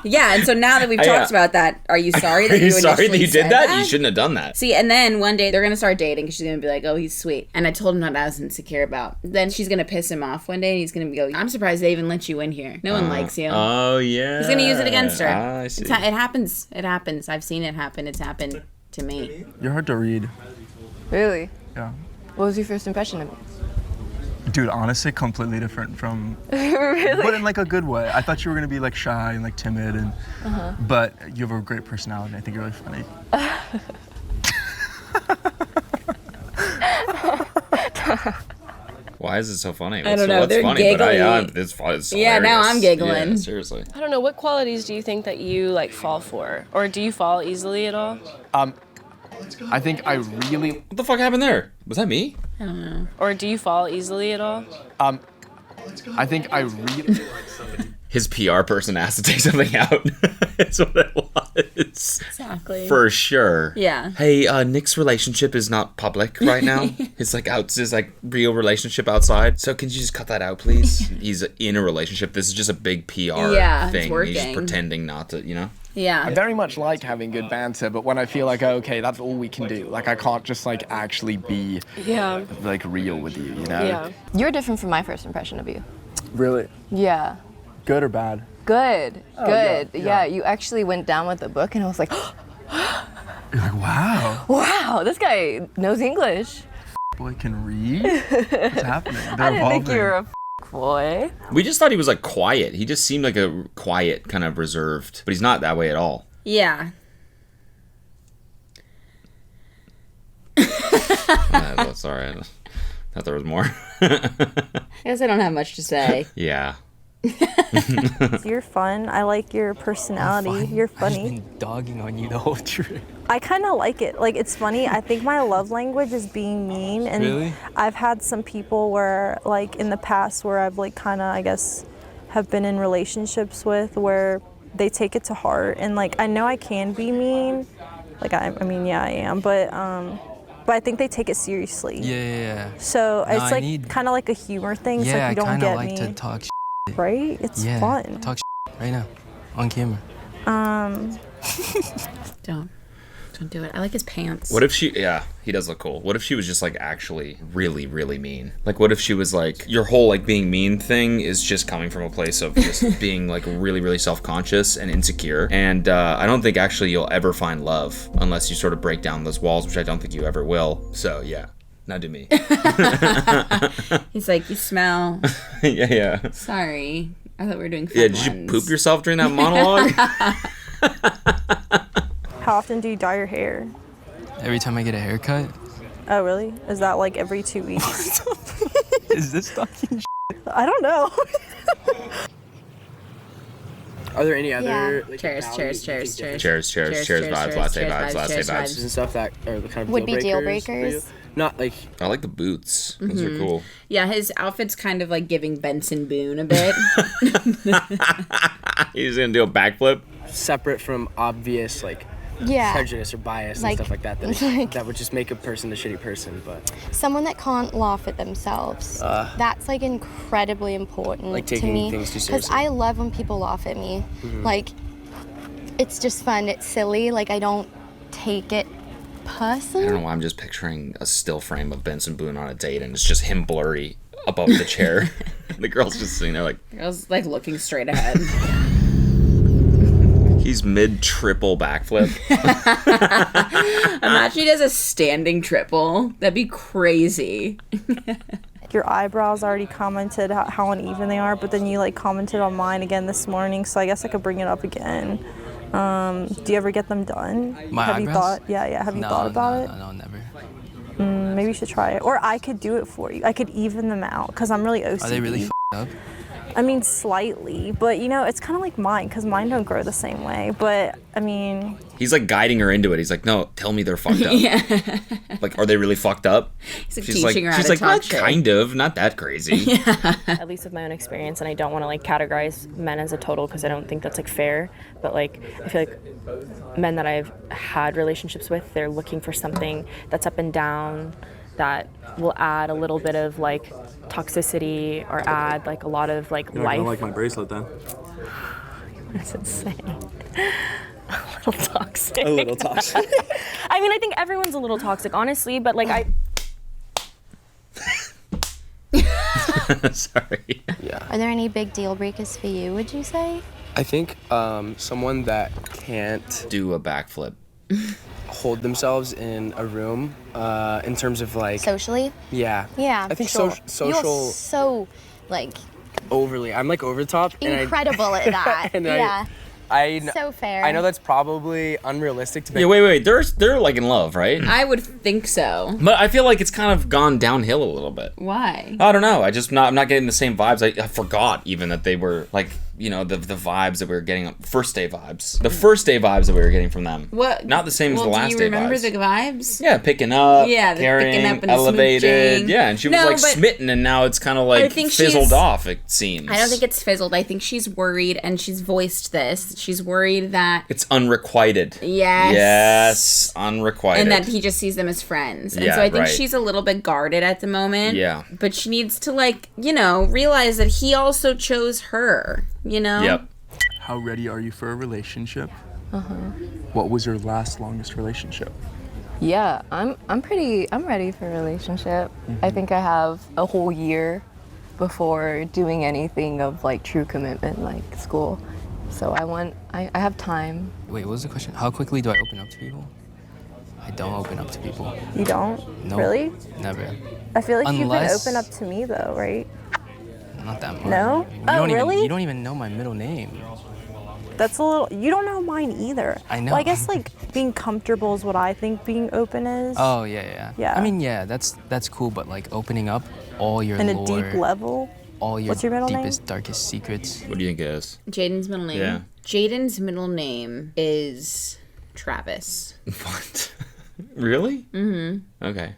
Yeah, and so now that we've talked about that, are you sorry that you did that? You shouldn't have done that. See, and then one day they're going to start dating because she's going to be like, oh, he's sweet. And I told him what I was insecure about. Then she's going to piss him off one day and he's going to go, I'm surprised they even let you in here. No one likes you. Oh, yeah. He's going to use it against her. I see. It happens. It happens. I've seen it happen. It's happened to me. You're hard to read. Really? Yeah. What was your first impression of me? Dude, honestly, completely different from... Really? But in like a good way. I thought you were gonna be like shy and like timid, and but you have a great personality. I think you're really funny. Why is it so funny? I don't know. What's They're funny? giggling. But it's fun. It's Yeah, now hilarious. I'm giggling. Yeah, seriously. I don't know. What qualities do you think that you like fall for, or do you fall easily at all? I think I really... What the fuck happened there? Was that me? I don't know. Or do you fall easily at all? I think I really... His PR person has to take something out. That's what I want. Exactly. For sure. Yeah. Hey, Nick's relationship is not public right now. His real relationship outside. So can you just cut that out, please? He's in a relationship. This is just a big PR Yeah, it's thing. working. He's just pretending not to, you know? Yeah. I very much like having good banter, but when I feel like, okay, that's all we can do. Like, I can't just, like, actually be, like, real with you, you know? Yeah. You're different from my first impression of you. Really? Yeah. Good or bad? Good. Oh, Good. yeah, Yeah, you actually went down with the book, and I was like, You're like, wow. wow, this guy knows English. Boy can read? What's happening? They're I didn't think evolving. you were a boy. We just thought he was, like, quiet. He just seemed like a quiet, kind of reserved. But he's not that way at all. Yeah. Sorry. I thought there was more. I guess I don't have much to say. Yeah. You're fun. I like your personality. You're funny. I've been dogging on you the whole trip. I kind of like it. Like, it's funny. I think my love language is being mean. And Really? I've had some people where, like, in the past where I've, like, kind of, I guess, have been in relationships with where they take it to heart. And, like, I know I can be mean. Like, I mean, yeah, I am. But I think they take it seriously. Yeah. So No, it's, I like, need- kind of like a humor thing. It's Yeah, like, you I don't kind of get like me. to talk Right? It's yeah, fun. talk right now, on camera. Don't do it. I like his pants. What if he does look cool. What if she was just like actually really, really mean? Like what if she was like, your whole like being mean thing is just coming from a place of just being like really, really self-conscious and insecure. And I don't think actually you'll ever find love unless you sort of break down those walls, which I don't think you ever will. So yeah, now do me. He's like, you smell. Yeah. Sorry. I thought we were doing fun Yeah, did you ones. poop yourself during that monologue? How often do you dye your hair? Every time I get a haircut. Oh, really? Is that like every 2 weeks? Is this talking I don't know. Are there any other Yeah. like, Cheers, personalities cheers, you think cheers, different- Cheers vibes, latte vibes, latte vibes. and stuff that are the kind of Would be deal breakers for you? breakers? Not like I like the boots. Those are Mhm. cool. Yeah, his outfit's kind of like giving Benson Boone a bit. He's gonna do a backflip. separate from obvious like Yeah. prejudice or bias Like- and stuff like that like- that would just make a person a shitty person. But Someone that can't laugh at themselves. That's like incredibly important Like to taking me. things too Because seriously. I love when people laugh at me. Mhm. Like, it's just fun. It's silly. Like, I don't take it I personally. don't know why I'm just picturing a still frame of Benson Boone on a date and it's just him blurry above the chair. The girl's just sitting there like Girl's like looking straight ahead. he's mid triple backflip. Imagine he does a standing triple. That'd be crazy. Your eyebrows already commented how uneven they are, but then you like commented on mine again this morning, so I guess I could bring it up again. Do you ever get them done? My Have you eyebrows? thought? Yeah. Have you thought about it? No, never. Maybe you should try it, or I could do it for you. I could even them out because I'm really OCD. Are they really up? I mean, slightly, but you know, it's kind of like mine because mine don't grow the same way. But I mean, He's like guiding her into it. He's like, no, tell me they're fucked up. Yeah. Like, are they really fucked up? He's like she's teaching her how she's to like, talk well, shit. kind of, not that crazy. At least with my own experience, and I don't want to like categorize men as a total because I don't think that's like fair. But like, I feel like men that I've had relationships with, they're looking for something that's up and down, that will add a little bit of like toxicity or add like a lot of like You're not life. gonna like my bracelet then. That's insane. A little toxic. A little toxic. I mean, I think everyone's a little toxic, honestly, but like Sorry. Yeah. Are there any big deal breakers for you, would you say? I think someone that can't do a backflip, hold themselves in a room, in terms of like Socially? Yeah. Yeah. I think sure. social You're so, like, overly. I'm like over the top. incredible at that. and Yeah. So fair. I know that's probably unrealistic to make. Yeah, wait. They're like in love, right? I would think so. But I feel like it's kind of gone downhill a little bit. Why? I don't know. I'm not getting the same vibes. I forgot even that they were like you know, the vibes that we were getting, first day vibes. The first day vibes that we were getting from them. What? Not the same as the last day vibes. Do you remember the vibes? Yeah, picking up, yeah, carrying, picking up and elevated. smooching. Yeah, and she was like smitten, and now it's kind of like fizzled off, it seems. I don't think it's fizzled. I think she's worried, and she's voiced this. She's worried that it's unrequited. Yes. Yes, unrequited. And that he just sees them as friends. And yeah, so I think she's a little bit guarded at the moment. Yeah. But she needs to, like, you know, realize that he also chose her, you know? Yep. How ready are you for a relationship? What was your last longest relationship? Yeah, I'm ready for a relationship. I think I have a whole year before doing anything of like true commitment like school. So I have time. Wait, what was the question? How quickly do I open up to people? I don't open up to people. You don't? No. Really? Never. I feel like Unless- you've been open up to me though, right? Not that much. No? You Oh, don't really? You don't even know my middle name. That's a little, you don't know mine either. I know. Well, I guess like being comfortable is what I think being open is. Oh, yeah. Yeah. I mean, yeah, that's cool, but like opening up all your In a lore, deep level? all your, What's your middle deepest, darkest secrets. What do you think it is? Jaden's middle name? Yeah. Jaden's middle name is Travis. What? Really? Mm-hmm. Okay.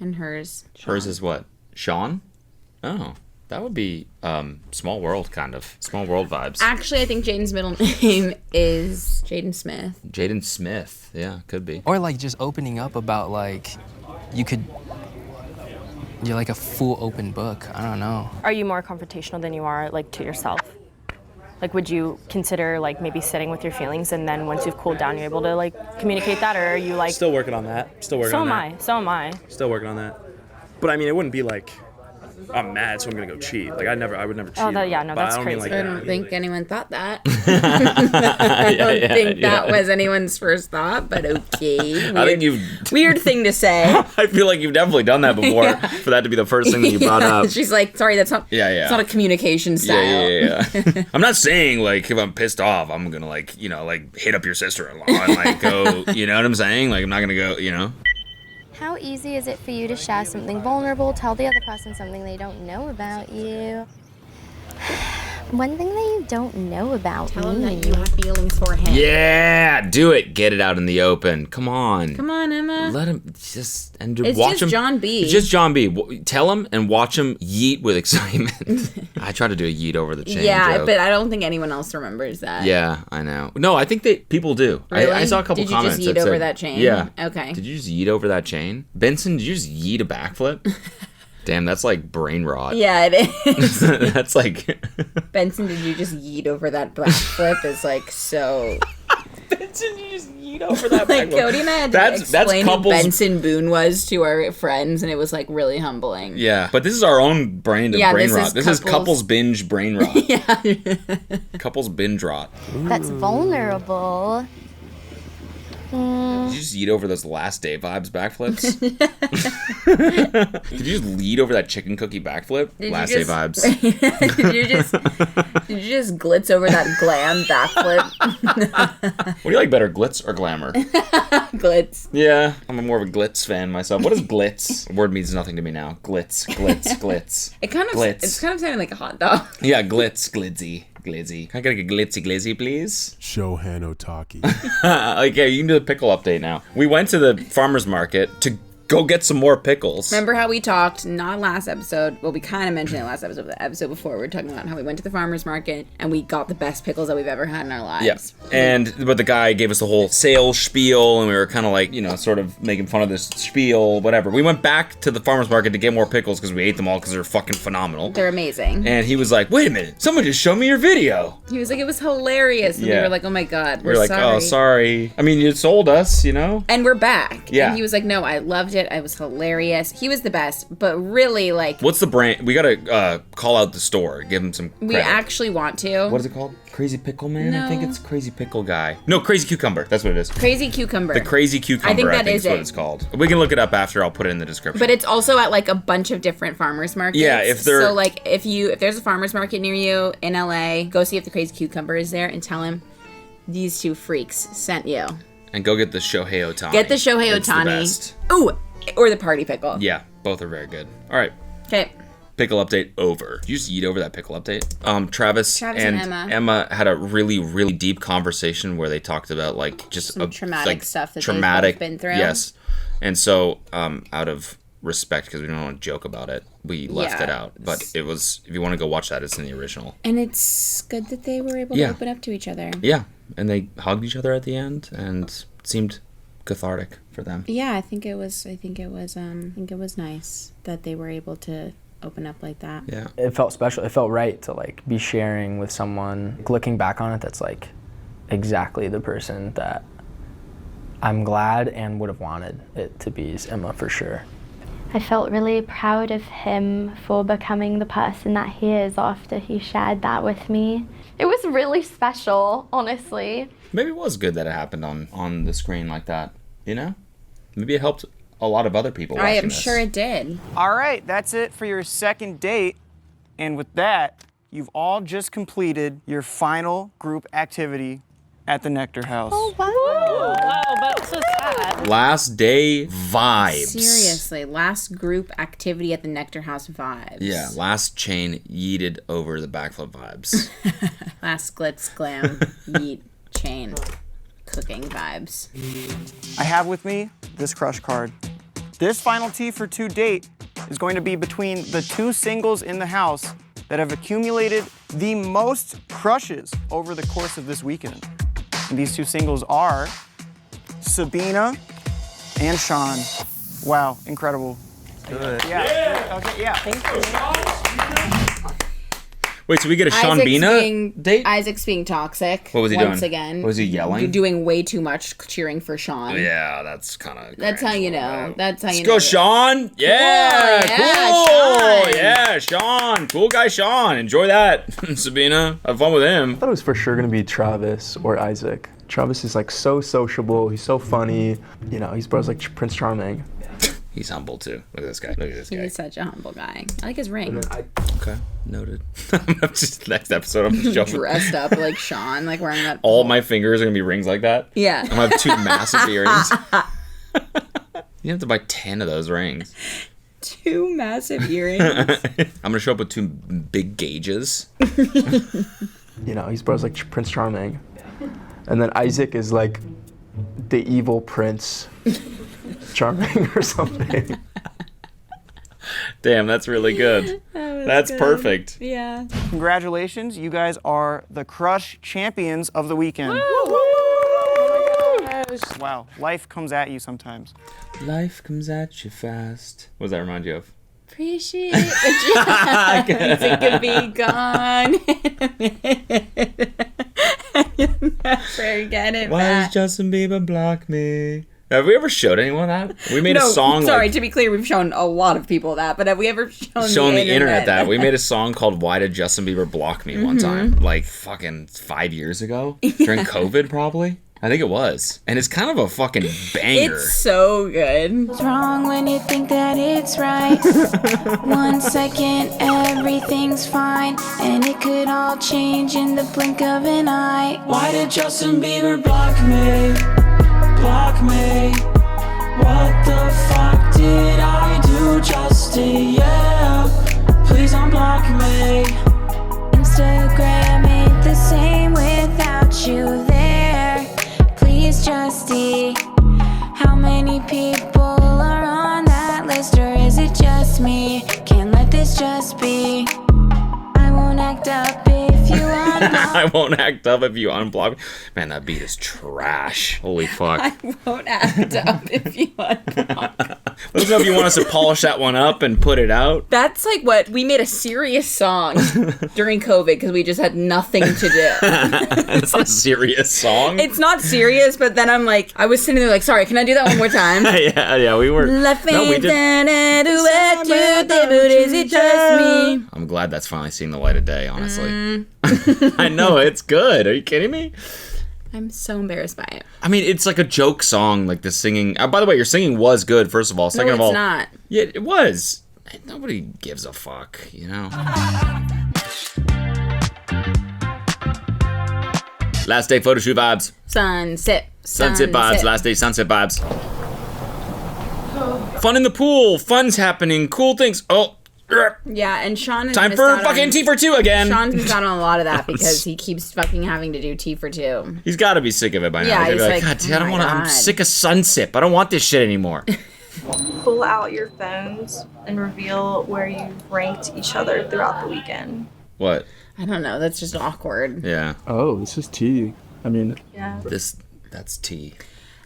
And hers. Hers is what? Sean? Oh. That would be small world, kind of. Small world vibes. Actually, I think Jaden's middle name is Jaden Smith. Jaden Smith. Yeah, could be. Or like just opening up about like, you're like a full open book. I don't know. Are you more confrontational than you are like to yourself? Like, would you consider like maybe sitting with your feelings and then once you've cooled down, you're able to like communicate that, or are you like? Still working on that. Still working So on am that. I. So am I. Still working on that. But I mean, it wouldn't be like I'm mad, so I'm gonna go cheat. Like I would never cheat. Oh, yeah, no, But that's I don't mean crazy. like I that. don't think anyone thought that. I don't think that was anyone's first thought, but okay. I think you've... Weird thing to say. I feel like you've definitely done that before, for that to be the first thing that you brought up. She's like, sorry, that's not. Yeah. It's not a communication style. Yeah. I'm not saying, like, if I'm pissed off, I'm gonna, like, you know, like, hit up your sister-in-law and, like, go, you know what I'm saying? Like, I'm not gonna go, you know? How easy is it for you to share something vulnerable, tell the other person something they don't know about you? One thing that you don't know about Tell him me. that you have feelings for him. Yeah, do it. Get it out in the open. Come on. Come on, Emma. Let him just and It's watch just him. John B. It's just John B. Tell him and watch him yeet with excitement. I try to do a yeet over the chain. Yeah, joke. but I don't think anyone else remembers that. Yeah, I know. No, I think that people do. Really? I saw a couple Did you comments. just yeet that over said- that chain? Yeah. Okay. Did you just yeet over that chain? Benson, did you just yeet a backflip? Damn, that's like brain rot. Yeah, it is. That's like... Benson, did you just yeet over that backflip? Is like so. Benson, you just yeet over that Like backflip. Cody and I had to That's explain who couples... Benson Boone was to our friends, and it was like really humbling. Yeah, but this is our own brain Yeah, brain this rot. is This is couples- couples binge brain rot. Yeah. Couples binge rot. That's vulnerable. Did you just yeet over those last day vibes backflips? Did you just lead over that chicken cookie backflip? Last day vibes. Did you just glitz over that glam backflip? What do you like better, glitz or glamour? Glitz. Yeah, I'm more of a glitz fan myself. What is glitz? The word means nothing to me now. Glitz, glitz. It kind of Glitz. it's kind of sounding like a hot dog. Yeah, glitz, glizzy. Can I get a glitzy glizzy, please? Shohan Otaki. Okay, you can do the pickle update now. We went to the farmer's market to go get some more pickles. Remember how we talked, not last episode, well, we kind of mentioned it last episode, but the episode before, we were talking about how we went to the farmer's market and we got the best pickles that we've ever had in our lives. Yeah. But the guy gave us the whole sales spiel, and we were kind of like, you know, sort of making fun of this spiel, whatever. We went back to the farmer's market to get more pickles because we ate them all because they're fucking phenomenal. They're amazing. And he was like, wait a minute, someone just showed me your video. He was like, it was hilarious. And we Yeah. were like, oh my God, We were like, sorry. oh, sorry. I mean, you sold us, you know? And we're back. Yeah. And he was like, no, I loved it. I was hilarious. He was the best. But really, like, What's the brand? We gotta call out the store, give him some credit. we actually want to. What is it called? Crazy Pickle Man? I think No. it's Crazy Pickle Guy. No, Crazy Cucumber. That's what it is. Crazy Cucumber. The Crazy Cucumber, I think that is what it. it's called. We can look it up after. I'll put it in the description. But it's also at like a bunch of different farmers markets. Yeah, if they're- So like if there's a farmers market near you in LA, go see if the Crazy Cucumber is there and tell him these two freaks sent you. And go get the Shohei Ohtani. Get the Shohei It's the Ohtani. best. Ooh, or the party pickle. Yeah, both are very good. All right. Okay. Pickle update over. Did you just eat over that pickle update? Travis and Emma had a really, really deep conversation where they talked about like just some traumatic stuff that they've both been through. Yes. And so out of respect, because we don't want to joke about it, we left it out. But it was, if you want to go watch that, it's in the original. And it's good that they were able to open up to each other. Yeah. And they hugged each other at the end and it seemed cathartic for them. Yeah, I think it was nice that they were able to open up like that. Yeah. It felt special. It felt right to like be sharing with someone. Looking back on it, that's like exactly the person that I'm glad and would have wanted it to be is Emma for sure. I felt really proud of him for becoming the person that he is after he shared that with me. It was really special, honestly. Maybe it was good that it happened on the screen like that, you know? Maybe it helped a lot of other people watching I am this. sure it did. All right, that's it for your second date. And with that, you've all just completed your final group activity at the Nectar House. Oh, wow, that's so sad. Last day vibes. Seriously, last group activity at the Nectar House vibes. Yeah, last chain yeeted over the backflip vibes. Last glitz glam yeet chain cooking vibes. I have with me this crush card. This final T for 2 date is going to be between the 2 singles in the house that have accumulated the most crushes over the course of this weekend. And these 2 singles are Sabina and Sean. Wow, incredible. Good. Yeah. Okay, yeah. Thank you. Wait, so we get a Sean Bina date? Isaac's being toxic. What was he once doing? again. Was he yelling? You're doing way too much cheering for Sean. Yeah, that's kind of. That's how you know. That's how you Let's know. go, Sean! Yeah, Cool, cool! Yeah, Sean! Cool guy, Sean. Enjoy that, Sabina. Have fun with him. I thought it was for sure gonna be Travis or Isaac. Travis is like so sociable. He's so funny. You know, he's bro's like Prince Charming. He's humble too. Look at this guy. Look at this guy. He's such a humble guy. I like his ring. Okay, noted. Just next episode, I'm just showing. Dressed up like Sean, like wearing that. All my fingers are gonna be rings like that. Yeah. I'm gonna have 2 massive earrings. You have to buy 10 of those rings. 2 massive earrings. I'm gonna show up with 2 big gauges. You know, he's bro's like Prince Charming. And then Isaac is like the evil Prince Charming or something. Damn, that's really good. That's good. perfect. Yeah. Congratulations, you guys are the crush champions of the weekend. Wow, life comes at you sometimes. Life comes at you fast. What does that remind you of? Appreciate the chance it could be gone in a minute. You'll never get it Why back. does Justin Bieber block me? Have we ever showed anyone that? We made a song. Sorry, like, to be clear, we've shown a lot of people that, but have we ever shown the internet that? We made a song called Why Did Justin Bieber Block Me one time. Like fucking 5 years ago. During COVID probably. I think it was. And it's kind of a fucking banger. It's so good. What's wrong when you think that it's right? 1 second, everything's fine. And it could all change in the blink of an eye. Why did Justin Bieber block me? Block me. What the fuck did I do, Justin? Yeah, please unblock me. Instagram ain't the same without you there. Please, Justy. How many people are on that list, or is it just me? Can't let this just be. I won't act up if you unblock. I won't act up if you unblock me. Man, that beat is trash. Holy fuck. I won't act up if you unblock. Let us know if you want us to polish that one up and put it out. That's like what we made a serious song during COVID because we just had nothing to do. It's not a serious song. It's not serious, but then I'm like, I was sitting there like, sorry, can I do that one more time? yeah, we were. No, we did. Is it just me? I'm glad that's finally seeing the light of day, honestly. I know, it's good. Are you kidding me? I'm so embarrassed by it. I mean, it's like a joke song, like the singing. By the way, your singing was good, first of all. Second of all, it's not. Yeah, it was. Nobody gives a fuck, you know? Last day photo shoot vibes. Sunset vibes. Last day sunset vibes. Fun in the pool. Fun's happening. Cool things. Oh, Yeah, and Sean has Time missed for out fucking on, T for 2 again. Sean's missed out on a lot of that because he keeps fucking having to do T for 2. He's got to be sick of it by now. Yeah, He'll be he's like, like, God, dude, I "Oh don't my want to. I'm God." sick of Sunsip. I don't want this shit anymore. Pull out your phones and reveal where you ranked each other throughout the weekend. What? I don't know. That's just awkward. Yeah. Oh, this is tea. I mean, Yeah. That's tea.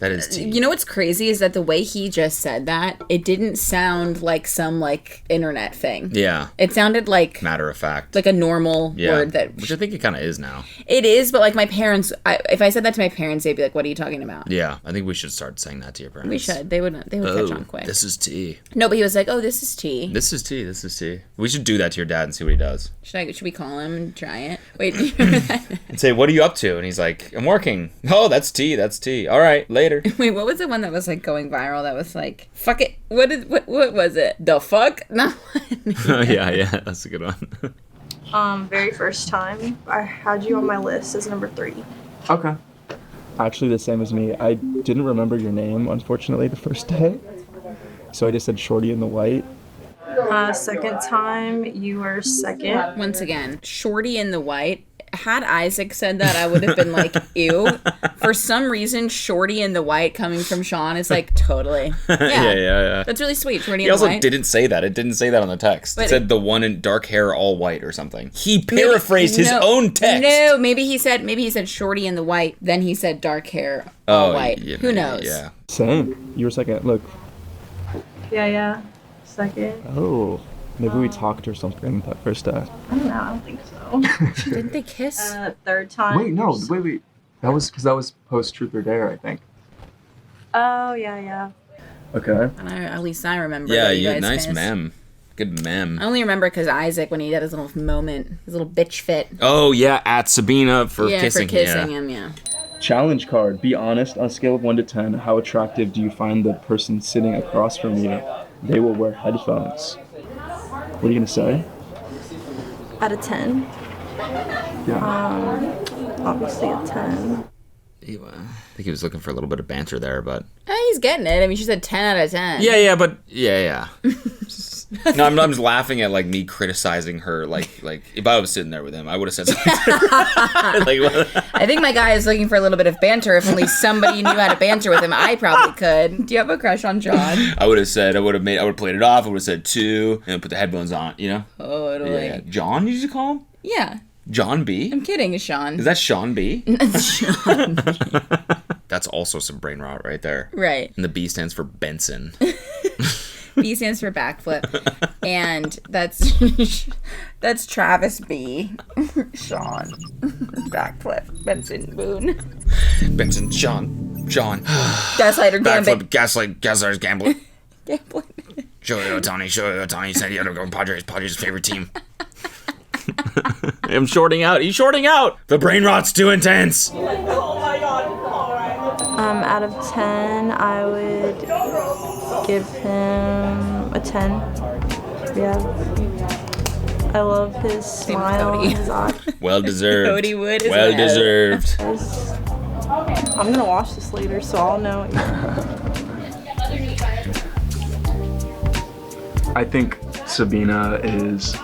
That is tea. You know what's crazy is that the way he just said that, it didn't sound like some like internet thing. Yeah. It sounded like Matter of fact. like a normal Yeah. word that Which I think it kind of is now. it is, but like my parents, if I said that to my parents, they'd be like, "What are you talking about?" Yeah. I think we should start saying that to your parents. We should. They would catch on quick. This is tea. No, but he was like, "Oh, this is tea." This is tea. This is tea. We should do that to your dad and see what he does. Should we call him and try it? Wait, do you remember that? And say, what are you up to? And he's like, I'm working. Oh, that's tea. That's tea. All right, later. Wait, what was the one that was like going viral? That was like, "Fuck it." What was it? The fuck? No. yeah, that's a good one. Very first time, I had you on my list as number 3. okay. Actually, the same as me. I didn't remember your name, unfortunately, the first day. So I just said Shorty in the White. Second time, you were second. Once again, Shorty in the White. Had Isaac said that, I would have been like, ew. For some reason, Shorty in the White coming from Sean is like, totally. Yeah. That's really sweet, Shorty He in the also White. didn't say that. It didn't say that on the text. But it said the one in dark hair, all white or something. He paraphrased his own text. No, maybe he said Shorty in the White, then he said dark hair, all white. yeah, Who knows? Yeah. Same. You were second. Look. Yeah. Second. Oh. Maybe we talked or something that first day. I don't know. I don't think so. Didn't they kiss? Third time. Wait. That was post Truth or Dare, I think. Oh, yeah. Okay. And at least I remember. Yeah, that you guys nice kissed. mem. Good mem. I only remember because Isaac, when he had his little moment, his little bitch fit. Oh, yeah, at Sabina for kissing. For kissing him, yeah. Challenge card. Be honest. On a scale of 1 to 10, how attractive do you find the person sitting across from you? They will wear headphones. What are you gonna say? Out of 10. Yeah. Obviously a 10. I think he was looking for a little bit of banter there, but... He's getting it. I mean, she said 10 out of 10. Yeah, but... Yeah. No, I'm just laughing at, like, me criticizing her. Like if I was sitting there with him, I would have said something to her. I think my guy is looking for a little bit of banter. If only somebody knew how to banter with him, I probably could. Do you have a crush on John? I would have played it off. I would have said 2, and put the headphones on, you know? Totally. Yeah. John, you just call him? Yeah. John B? I'm kidding, it's Sean. Is that Sean B? It's Sean B. That's also some brain rot right there. Right. And the B stands for Benson. B stands for backflip. And that's Travis B. Sean. Backflip. Benson Boone. Benson, John. Gaslighter Gambit. Gaslighter's gambling. Gambling. Shohei Ohtani said he had to go Padres' favorite team. I'm shorting out. He's shorting out. The brain rot's too intense. Out of 10, I would give him a 10. Yeah. I love his smile and his eyes. Well deserved. Cody Wood is well deserved. I'm gonna watch this later, so I'll know. I think Sabina is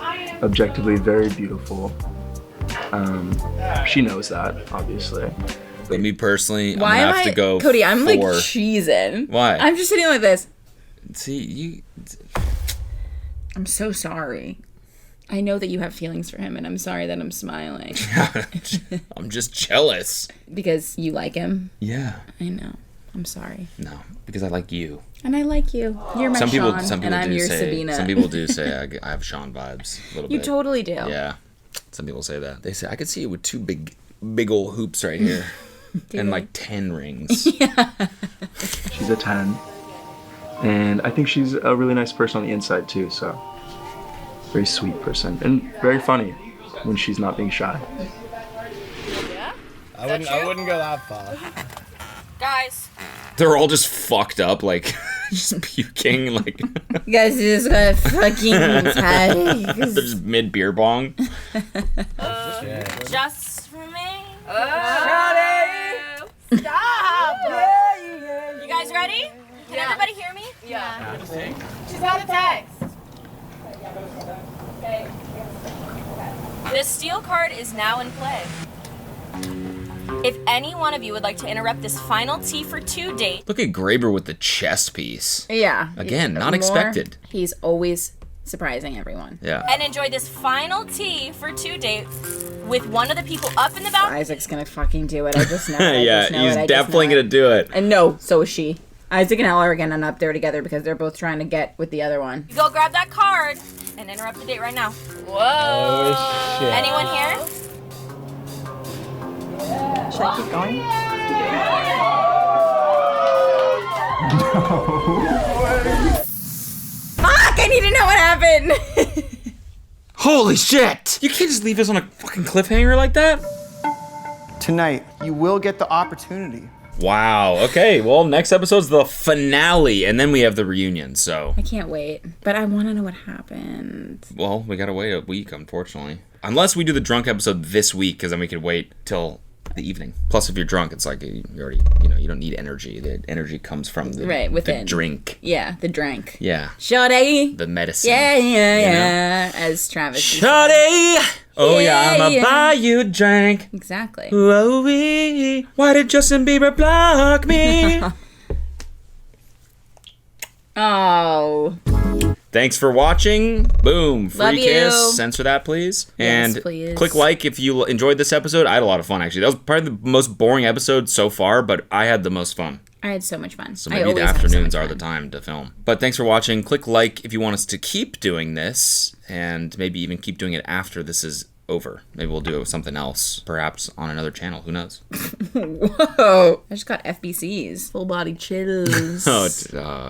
objectively very beautiful. She knows that, obviously. But me personally, Why I'm am gonna have to go Cody, I'm 4. like cheesing. Why? I'm just sitting like this. See, you... I'm so sorry. I know that you have feelings for him, and I'm sorry that I'm smiling. I'm just jealous. Because you like him? Yeah. I know. I'm sorry. No, because I like you. And I like you. You're my Some people and I'm your Sabina. Some people do say I have Sean vibes a little bit. You totally do. Yeah. Some people say that. They say I could see you with 2 big old hoops right here. And like 10 rings. Yeah. She's a 10. And I think she's a really nice person on the inside too, so very sweet person. And very funny when she's not being shy. Yeah? I wouldn't go that far. Guys. They're all just fucked up, like just puking, like You guys just got fucking tight. they're just mid beer bong. Just for me. Stop! You guys ready? Can everybody hear me? Yeah. She's got a text. The steal card is now in play. If any one of you would like to interrupt this final tea for two date. Look at Graber with the chess piece. Yeah. Again, not expected. He's always surprising everyone. Yeah. And enjoy this final tea for two date with one of the people up in the balcony. Isaac's gonna fucking do it. I just know it. Yeah, he's definitely gonna do it. And no, so is she. Isaac and Ella are gonna end up there together because they're both trying to get with the other one. You go grab that card and interrupt the date right now. Whoa. Oh, shit. Anyone here? Should I keep going? Fuck! I need to know what happened. Holy shit! You can't just leave us on a fucking cliffhanger like that. Tonight, you will get the opportunity. Wow. Okay. Well, next episode's the finale, and then we have the reunion. So. I can't wait, but I want to know what happened. Well, we gotta wait a week, unfortunately. Unless we do the drunk episode this week, because then we could wait till the evening. Plus, if you're drunk, it's like you already, you don't need energy. The energy comes from the, within. the drink. Yeah, the drink. Yeah. Shawty. The medicine. Yeah. As Travis. Shawty. Oh yeah, I'ma buy you a drink. Exactly. Whoa-wee. Why did Justin Bieber block me? Oh. Thanks for watching. Boom. Free Love kiss. you. Censor that, please. Yes, and please. click like if you enjoyed this episode. I had a lot of fun, actually. That was probably the most boring episode so far, but I had the most fun. I had so much fun. So maybe the afternoons are the time to film. But thanks for watching. Click like if you want us to keep doing this, and maybe even keep doing it after this is over. Maybe we'll do something else, perhaps on another channel. Who knows? Whoa. I just got FBCs. Full body chills. Oh,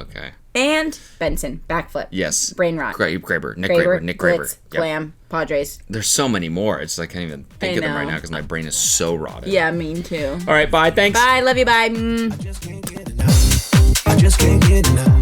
okay. And Benson. Backflip. Yes. Brain rot. Nick Graber. Blitz, Glam. Padres. There's so many more. It's like I can't even think of them right now because my brain is so rotted. Yeah, mine too. All right, bye. Thanks. Bye. Love you. Bye. I just can't get enough.